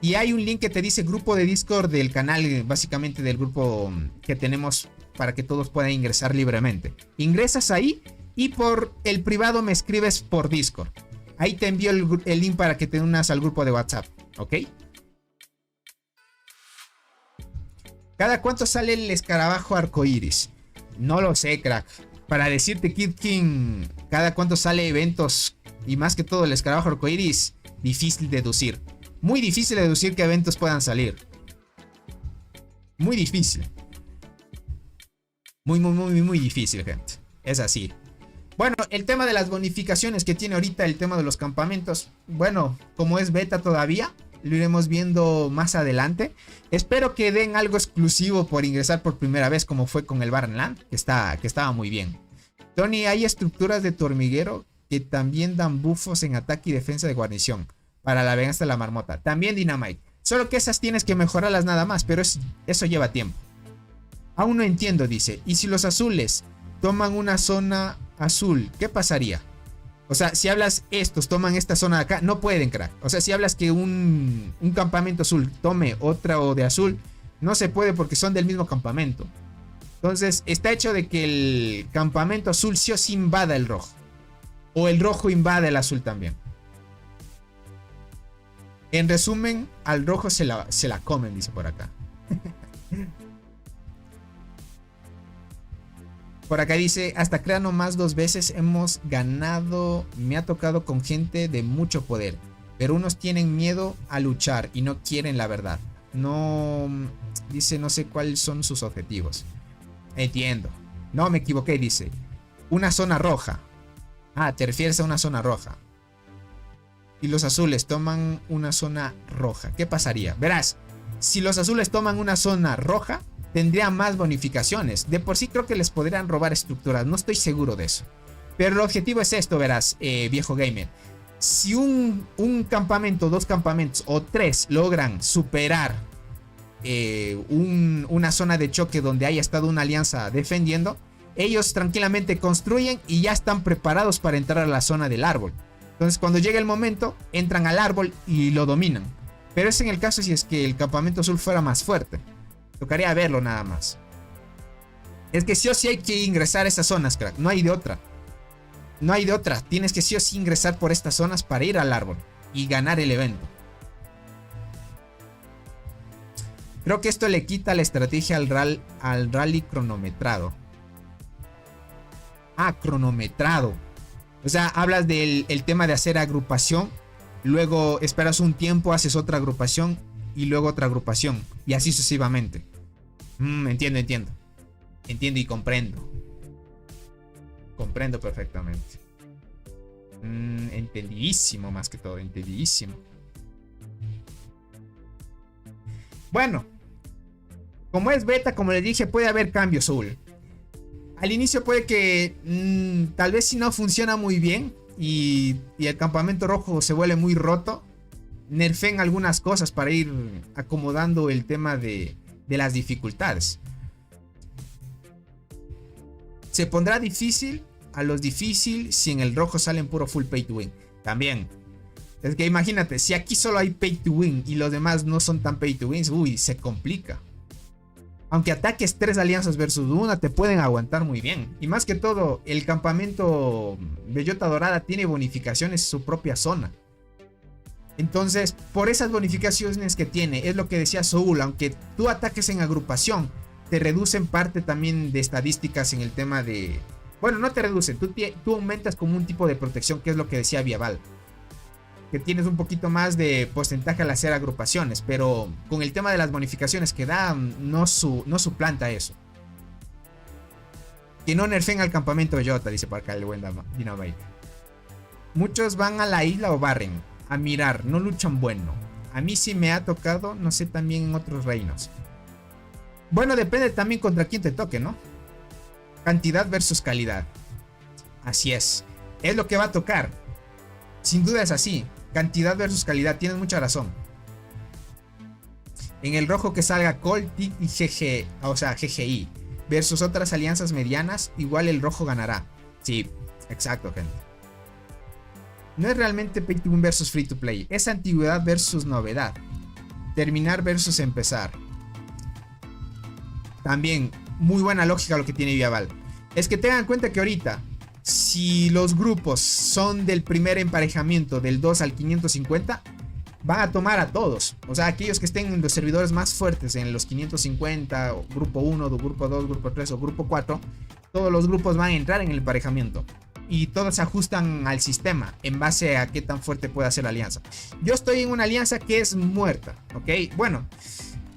y hay un link que te dice grupo de Discord del canal, básicamente del grupo que tenemos para que todos puedan ingresar libremente. Ingresas ahí y por el privado me escribes por Discord. Ahí te envío el link para que te unas al grupo de WhatsApp, ¿ok? ¿Cada cuánto sale el escarabajo arcoíris? No lo sé, crack. Para decirte, Kid King, cada cuánto sale eventos y más que todo el escarabajo arcoíris, difícil deducir. Muy difícil deducir qué eventos puedan salir. Muy difícil. Muy difícil, gente. Es así. Bueno, el tema de las bonificaciones que tiene ahorita el tema de los campamentos. Bueno, como es beta todavía, lo iremos viendo más adelante. Espero que den algo exclusivo por ingresar por primera vez, como fue con el Barrenland, que estaba muy bien. Tony, hay estructuras de tu hormiguero que también dan buffos en ataque y defensa de guarnición para la venganza de la marmota. También Dynamite. Solo que esas tienes que mejorarlas nada más, pero eso lleva tiempo. Aún no entiendo, dice. ¿Y si los azules toman una zona azul? ¿Qué pasaría? O sea, si hablas estos toman esta zona de acá, no pueden, crack. O sea, si hablas que un campamento azul tome otra o de azul, no se puede porque son del mismo campamento. Entonces, está hecho de que el campamento azul sí o sí invada el rojo. O el rojo invada el azul también. En resumen, al rojo se la comen, dice por acá. Por acá dice, hasta Creano más 2 veces hemos ganado. Me ha tocado con gente de mucho poder, pero unos tienen miedo a luchar y no quieren la verdad. No, dice, no sé cuáles son sus objetivos. Entiendo. No, me equivoqué, dice. Una zona roja. Ah, te refieres a una zona roja. Y los azules toman una zona roja. ¿Qué pasaría? Verás, si los azules toman una zona roja, tendrían más bonificaciones. De por sí creo que les podrían robar estructuras. No estoy seguro de eso. Pero el objetivo es esto, verás, viejo gamer. Si un campamento, 2 campamentos o 3 logran superar una zona de choque donde haya estado una alianza defendiendo, ellos tranquilamente construyen y ya están preparados para entrar a la zona del árbol. Entonces cuando llegue el momento, entran al árbol y lo dominan. Pero es en el caso si es que el campamento azul fuera más fuerte. Tocaría verlo nada más. Es que sí o sí hay que ingresar a esas zonas, crack. No hay de otra. No hay de otra. Tienes que sí o sí ingresar por estas zonas para ir al árbol y ganar el evento. Creo que esto le quita la estrategia al rally cronometrado. Ah, cronometrado. O sea, hablas del tema de hacer agrupación. Luego esperas un tiempo, haces otra agrupación. Y luego otra agrupación. Y así sucesivamente. Entiendo. Entiendo y comprendo. Comprendo perfectamente. Entendidísimo más que todo. Entendidísimo. Bueno. Como es beta, como les dije, puede haber cambios, Soul. Al inicio puede que tal vez si no funciona muy bien y el campamento rojo se vuelve muy roto, nerfeen algunas cosas para ir acomodando el tema de las dificultades. Se pondrá difícil a los difícil si en el rojo salen puro full pay to win. También. Es que imagínate, si aquí solo hay pay to win y los demás no son tan pay to wins, uy, se complica. Aunque ataques 3 alianzas versus una, te pueden aguantar muy bien. Y más que todo, el campamento Bellota Dorada tiene bonificaciones en su propia zona. Entonces, por esas bonificaciones que tiene, es lo que decía Soul, aunque tú ataques en agrupación, te reducen parte también de estadísticas en el tema de... Bueno, no te reducen, tú aumentas como un tipo de protección, que es lo que decía Viaval. Que tienes un poquito más de porcentaje al hacer agrupaciones, pero con el tema de las bonificaciones que da, no suplanta eso. Que no nerfen al campamento Jota, dice por acá el buen Dynamite. Muchos van a la isla o barren a mirar, no luchan bueno. A mí sí me ha tocado, no sé, también en otros reinos. Bueno, depende también contra quién te toque, ¿no? Cantidad versus calidad. Así es lo que va a tocar. Sin duda es así. Cantidad versus calidad, tienes mucha razón. En el rojo que salga Colt, TIC y GG, o sea, GGI versus otras alianzas medianas, igual el rojo ganará. Sí, exacto, gente. No es realmente pay to win versus free to play, es antigüedad versus novedad. Terminar versus empezar. También, muy buena lógica lo que tiene Viaval. Es que tengan en cuenta que ahorita, si los grupos son del primer emparejamiento del 2 al 550, van a tomar a todos. O sea, aquellos que estén en los servidores más fuertes, en los 550, o grupo 1, grupo 2, grupo 3 o grupo 4, todos los grupos van a entrar en el emparejamiento. Y todos se ajustan al sistema en base a qué tan fuerte pueda ser la alianza. Yo estoy en una alianza que es muerta, ¿ok? Bueno,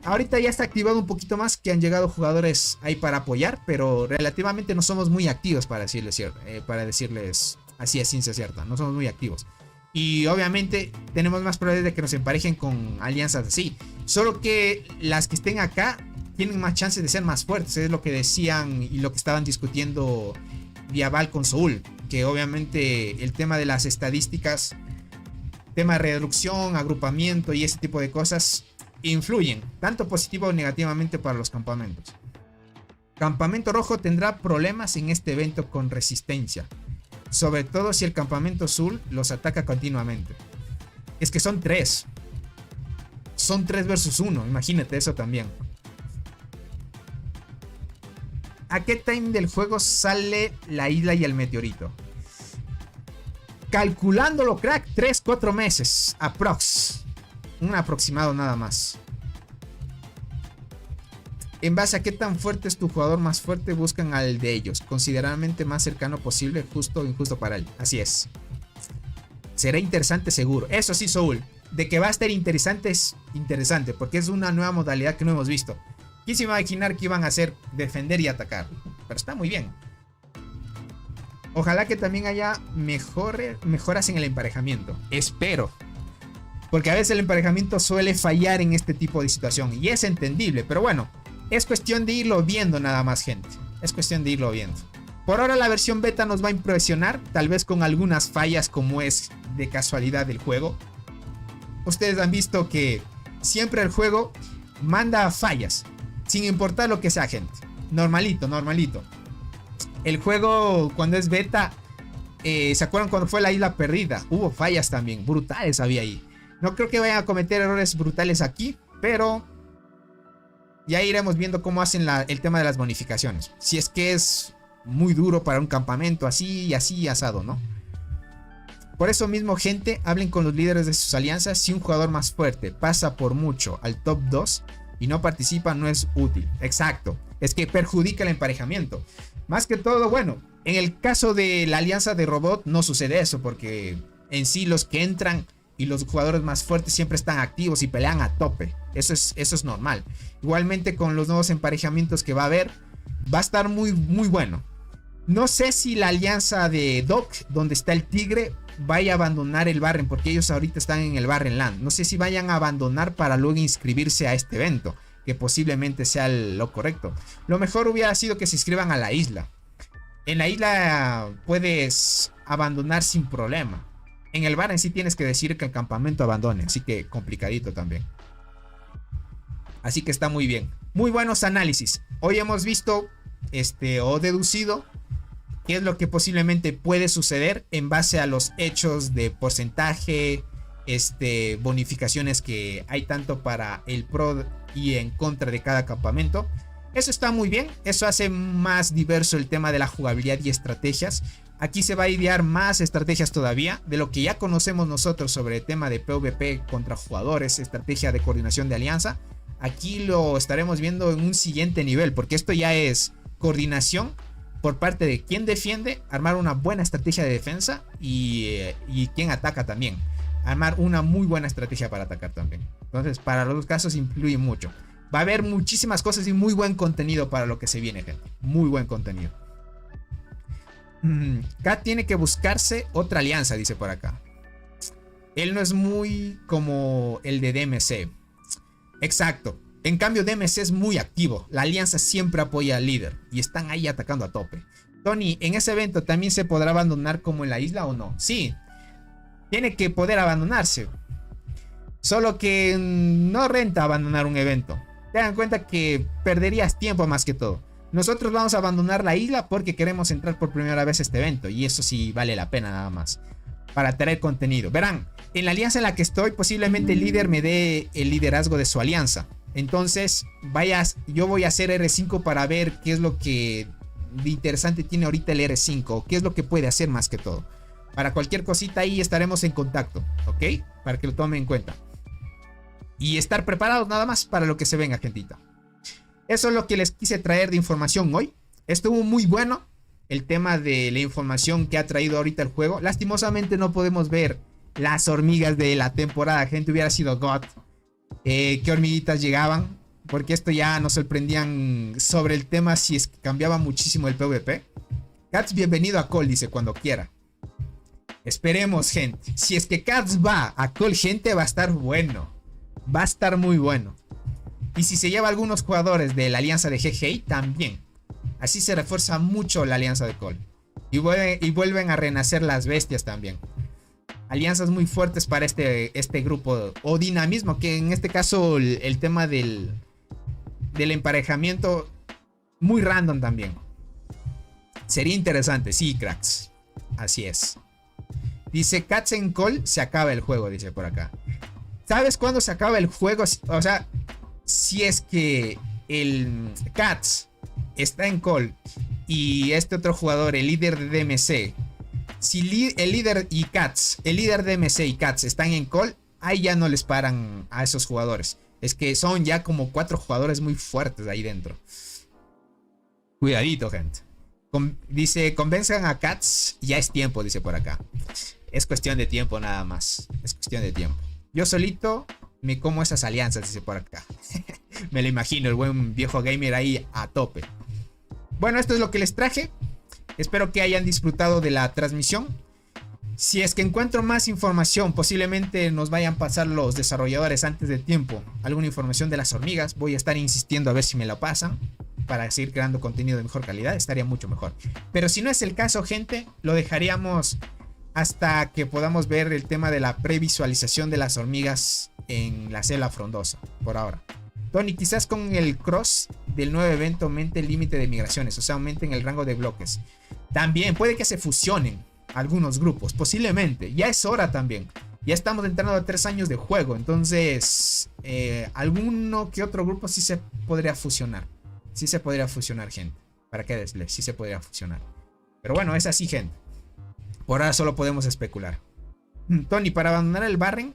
ahorita ya está activado un poquito más, que han llegado jugadores ahí para apoyar, pero relativamente no somos muy activos, para decirles así a ciencia cierta. No somos muy activos. Y obviamente tenemos más probabilidad de que nos emparejen con alianzas así. Solo que las que estén acá tienen más chances de ser más fuertes. Es lo que decían y lo que estaban discutiendo Viaval con Soul. Que obviamente el tema de las estadísticas, tema de reducción, agrupamiento y ese tipo de cosas influyen, tanto positivo o negativamente para los campamentos. Campamento rojo tendrá problemas en este evento con resistencia. Sobre todo si el campamento azul los ataca continuamente. Es que son 3. Son 3 versus 1. Imagínate eso también. ¿A qué time del juego sale la isla y el meteorito? Calculándolo, crack, 3-4 meses. Aprox. Un aproximado nada más. En base a qué tan fuerte es tu jugador más fuerte, buscan al de ellos, considerablemente más cercano posible, justo o injusto para él. Así es. Será interesante seguro. Eso sí, Soul, de que va a estar interesante es interesante, porque es una nueva modalidad que no hemos visto. Quise imaginar que iban a hacer defender y atacar, pero está muy bien. Ojalá que también haya mejoras en el emparejamiento. Espero. Porque a veces el emparejamiento suele fallar en este tipo de situación, y es entendible, pero bueno. Es cuestión de irlo viendo nada más, gente. Es cuestión de irlo viendo. Por ahora la versión beta nos va a impresionar. Tal vez con algunas fallas como es de casualidad del juego. Ustedes han visto que siempre el juego manda fallas. Sin importar lo que sea, gente. Normalito, normalito. El juego cuando es beta... ¿se acuerdan cuando fue la isla perdida? Hubo fallas también. Brutales había ahí. No creo que vayan a cometer errores brutales aquí. Pero... ya iremos viendo cómo hacen el tema de las bonificaciones. Si es que es muy duro para un campamento así y así asado, ¿no? Por eso mismo, gente, hablen con los líderes de sus alianzas. Si un jugador más fuerte pasa por mucho al top 2 y no participa, no es útil. Exacto. Es que perjudica el emparejamiento. Más que todo, bueno, en el caso de la alianza de robot no sucede eso, porque en sí los que entran y los jugadores más fuertes siempre están activos y pelean a tope. Eso es normal. Igualmente con los nuevos emparejamientos que va a haber, va a estar muy, muy bueno. No sé si la alianza de Doc, donde está el tigre, vaya a abandonar el Barren, porque ellos ahorita están en el Barren Land. No sé si vayan a abandonar para luego inscribirse a este evento, que posiblemente sea lo correcto. Lo mejor hubiera sido que se inscriban a la isla. En la isla puedes abandonar sin problema. En el Barren sí tienes que decir que el campamento abandone, así que complicadito también. Así que está muy bien. Muy buenos análisis. Hoy hemos visto o deducido qué es lo que posiblemente puede suceder en base a los hechos de porcentaje, bonificaciones que hay tanto para el pro y en contra de cada campamento. Eso está muy bien. Eso hace más diverso el tema de la jugabilidad y estrategias. Aquí se va a idear más estrategias todavía de lo que ya conocemos nosotros sobre el tema de PvP contra jugadores, estrategia de coordinación de alianza. Aquí lo estaremos viendo en un siguiente nivel, porque esto ya es coordinación por parte de quien defiende, armar una buena estrategia de defensa y quien ataca también. Armar una muy buena estrategia para atacar también. Entonces, para los dos casos influye mucho. Va a haber muchísimas cosas y muy buen contenido para lo que se viene, gente. Muy buen contenido. Kat tiene que buscarse otra alianza, dice por acá. Él no es muy como el de DMC. Exacto. En cambio, DMC es muy activo. La alianza siempre apoya al líder y están ahí atacando a tope. Tony, ¿en ese evento también se podrá abandonar como en la isla o no? Sí. Tiene que poder abandonarse. Solo que no renta abandonar un evento. Tengan en cuenta que perderías tiempo más que todo. Nosotros vamos a abandonar la isla porque queremos entrar por primera vez a este evento. Y eso sí vale la pena nada más. Para traer contenido. Verán, en la alianza en la que estoy, posiblemente el líder me dé el liderazgo de su alianza. Entonces, yo voy a hacer R5 para ver qué es lo que de interesante tiene ahorita el R5. O qué es lo que puede hacer más que todo. Para cualquier cosita ahí estaremos en contacto. ¿Ok? Para que lo tomen en cuenta. Y estar preparados nada más para lo que se venga, gentita. Eso es lo que les quise traer de información hoy. Estuvo muy bueno el tema de la información que ha traído ahorita el juego. Lastimosamente no podemos ver las hormigas de la temporada, gente. Hubiera sido God. ¿Qué hormiguitas llegaban? Porque esto ya nos sorprendían sobre el tema si es que cambiaba muchísimo el PvP. Cats, bienvenido a Call, dice cuando quiera. Esperemos, gente. Si es que Cats va a Call, gente, va a estar bueno. Va a estar muy bueno. Y si se lleva algunos jugadores de la alianza de GG, también. Así se refuerza mucho la alianza de Call. Y vuelven a renacer las bestias también. Alianzas muy fuertes para este grupo. O dinamismo, que en este caso el tema del emparejamiento muy random también. Sería interesante, sí, cracks. Así es. Dice, Cats en Call, se acaba el juego, dice por acá. ¿Sabes cuándo se acaba el juego? O sea, si es que el Cats está en Call y este otro jugador, el líder de DMC, si el líder de DMC y Cats están en Call, ahí ya no les paran a esos jugadores. Es que son ya como 4 jugadores muy fuertes ahí dentro. Cuidadito, gente. Dice, convenzan a Cats, ya es tiempo, dice por acá. Es cuestión de tiempo nada más. Es cuestión de tiempo. Yo solito me como esas alianzas, dice por acá. Me lo imagino, el buen viejo gamer ahí a tope. Bueno, esto es lo que les traje. Espero que hayan disfrutado de la transmisión. Si es que encuentro más información, posiblemente nos vayan a pasar los desarrolladores antes de tiempo alguna información de las hormigas. Voy a estar insistiendo a ver si me la pasan para seguir creando contenido de mejor calidad. Estaría mucho mejor. Pero si no es el caso, gente, lo dejaríamos hasta que podamos ver el tema de la previsualización de las hormigas en la selva frondosa, por ahora. Tony, quizás con el cross del nuevo evento aumente el límite de migraciones, o sea, aumenten el rango de bloques. También puede que se fusionen algunos grupos, posiblemente. Ya es hora también. Ya estamos entrando a 3 años de juego, entonces alguno que otro grupo sí se podría fusionar. Sí se podría fusionar, gente. ¿Para qué decirles? Sí se podría fusionar. Pero bueno, es así, gente. Por ahora solo podemos especular. Tony, para abandonar el Barren,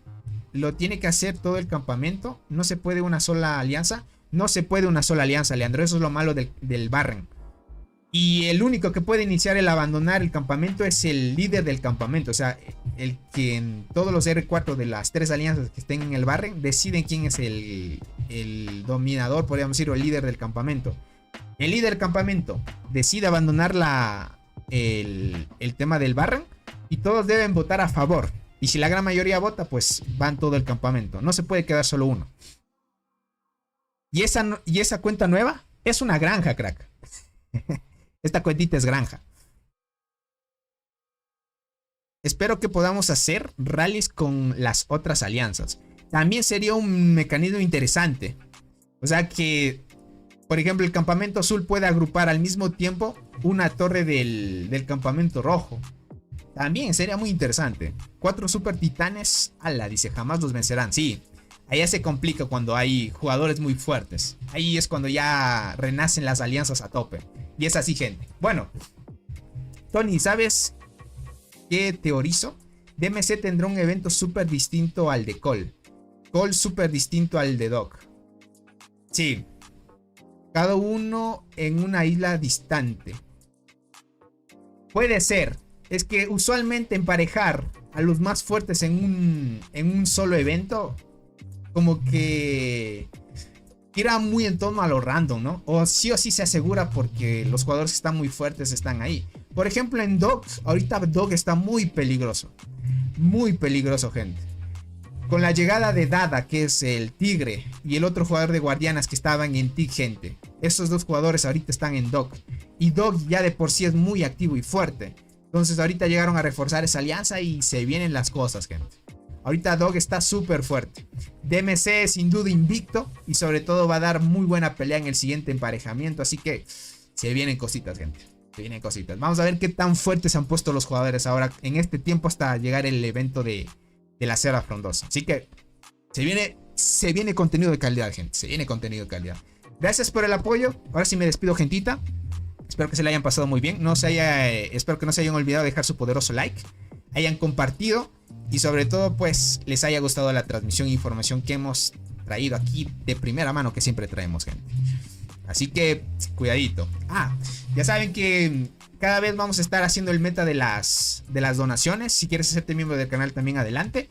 lo tiene que hacer todo el campamento. No se puede una sola alianza. No se puede una sola alianza, Leandro. Eso es lo malo del Barren. Y el único que puede iniciar el abandonar el campamento es el líder del campamento. O sea, el que en todos los R4 de las 3 alianzas que estén en el Barren deciden quién es el dominador, podríamos decir, o el líder del campamento. El líder del campamento decide abandonar el tema del Barren y todos deben votar a favor. Y si la gran mayoría vota, pues van todo el campamento. No se puede quedar solo uno. Y esa cuenta nueva es una granja, crack. Esta cuentita es granja. Espero que podamos hacer rallies con las otras alianzas. También sería un mecanismo interesante. O sea que, por ejemplo, el campamento azul puede agrupar al mismo tiempo una torre del campamento rojo. También sería muy interesante. 4 super titanes, ala, dice, jamás los vencerán. Sí, ahí ya se complica cuando hay jugadores muy fuertes. Ahí es cuando ya renacen las alianzas a tope. Y es así, gente. Bueno, Tony, ¿sabes ¿Qué teorizo? DMC tendrá un evento súper distinto al de Cole. Cole súper distinto al de Doc. Sí. Cada uno en una isla distante. Puede ser. Es que usualmente emparejar a los más fuertes en un solo evento, como que tira muy en torno a lo random, ¿no? O sí se asegura porque los jugadores que están muy fuertes están ahí. Por ejemplo, en Dog, ahorita Dog está muy peligroso. Muy peligroso, gente. Con la llegada de Dada, que es el tigre, y el otro jugador de guardianas que estaban en TIG, gente. Estos dos jugadores ahorita están en Dog. Y Dog ya de por sí es muy activo y fuerte. Entonces ahorita llegaron a reforzar esa alianza y se vienen las cosas, gente. Ahorita Dog está súper fuerte. DMC sin duda invicto. Y sobre todo va a dar muy buena pelea en el siguiente emparejamiento. Así que se vienen cositas, gente. Se vienen cositas. Vamos a ver qué tan fuertes se han puesto los jugadores ahora en este tiempo hasta llegar el evento de la Selva Frondosa. Así que se viene contenido de calidad, gente. Se viene contenido de calidad. Gracias por el apoyo. Ahora sí me despido, gentita. Espero que se le hayan pasado muy bien. Espero que no se hayan olvidado de dejar su poderoso like. Hayan compartido. Y sobre todo, pues, les haya gustado la transmisión e información que hemos traído aquí de primera mano, que siempre traemos, gente. Así que, cuidadito. Ya saben que cada vez vamos a estar haciendo el meta de las donaciones. Si quieres hacerte miembro del canal también, adelante.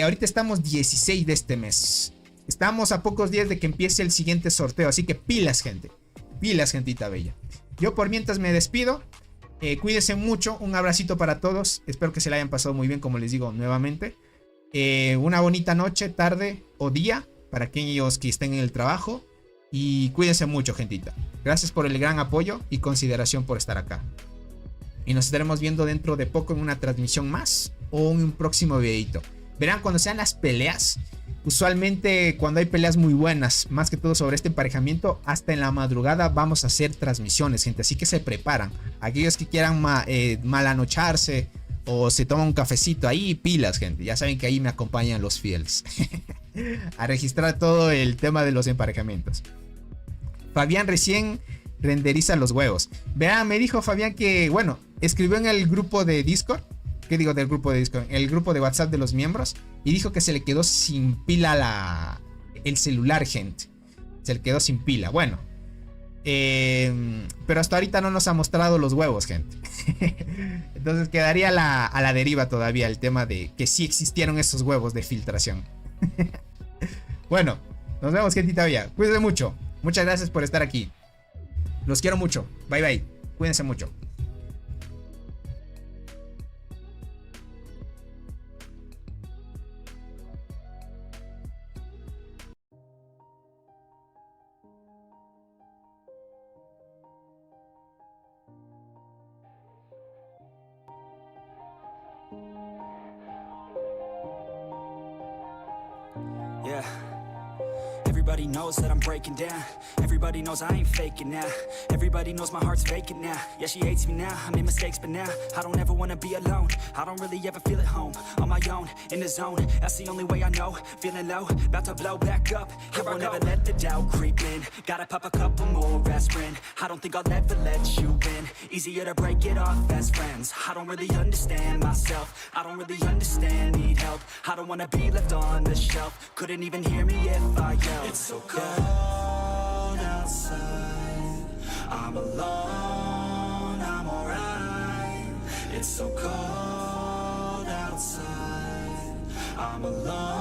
Ahorita estamos 16 de este mes. Estamos a pocos días de que empiece el siguiente sorteo. Así que pilas, gente. Pilas, gentita bella. Yo por mientras me despido. Cuídense mucho. Un abracito para todos. Espero que se la hayan pasado muy bien, como les digo nuevamente. Una bonita noche, tarde o día para aquellos que estén en el trabajo. Y cuídense mucho, gentita. Gracias por el gran apoyo y consideración por estar acá. Y nos estaremos viendo dentro de poco en una transmisión más o en un próximo videito. Verán, cuando sean las peleas, usualmente cuando hay peleas muy buenas, más que todo sobre este emparejamiento, hasta en la madrugada vamos a hacer transmisiones, gente. Así que se preparan. Aquellos que quieran malanocharse o se toman un cafecito ahí, pilas, gente. Ya saben que ahí me acompañan los fieles a registrar todo el tema de los emparejamientos. Fabián recién renderiza los huevos. Vean, me dijo Fabián que, bueno, escribió en el grupo de Discord. ¿Qué digo del grupo de Discord? El grupo de WhatsApp de los miembros. Y dijo que se le quedó sin pila el celular, gente. Se le quedó sin pila. Bueno. Pero hasta ahorita no nos ha mostrado los huevos, gente. Entonces quedaría a la deriva todavía el tema de que sí existieron esos huevos de filtración. Bueno, nos vemos, gentita bella. Cuídense mucho. Muchas gracias por estar aquí. Los quiero mucho. Bye bye. Cuídense mucho. Yeah. Everybody knows that I'm breaking down. Everybody knows I ain't faking now. Everybody knows my heart's vacant now. Yeah, she hates me now, I made mistakes, but now I don't ever wanna be alone. I don't really ever feel at home. On my own, in the zone, that's the only way I know. Feeling low, about to blow back up. Here I won't ever let the doubt creep in. Gotta pop a couple more aspirin. I don't think I'll ever let you in. Easier to break it off best friends. I don't really understand myself. I don't really understand, need help. I don't wanna be left on the shelf. Couldn't even hear me if I yelled. It's so cold outside. I'm alone, I'm alright. It's so cold outside. I'm alone.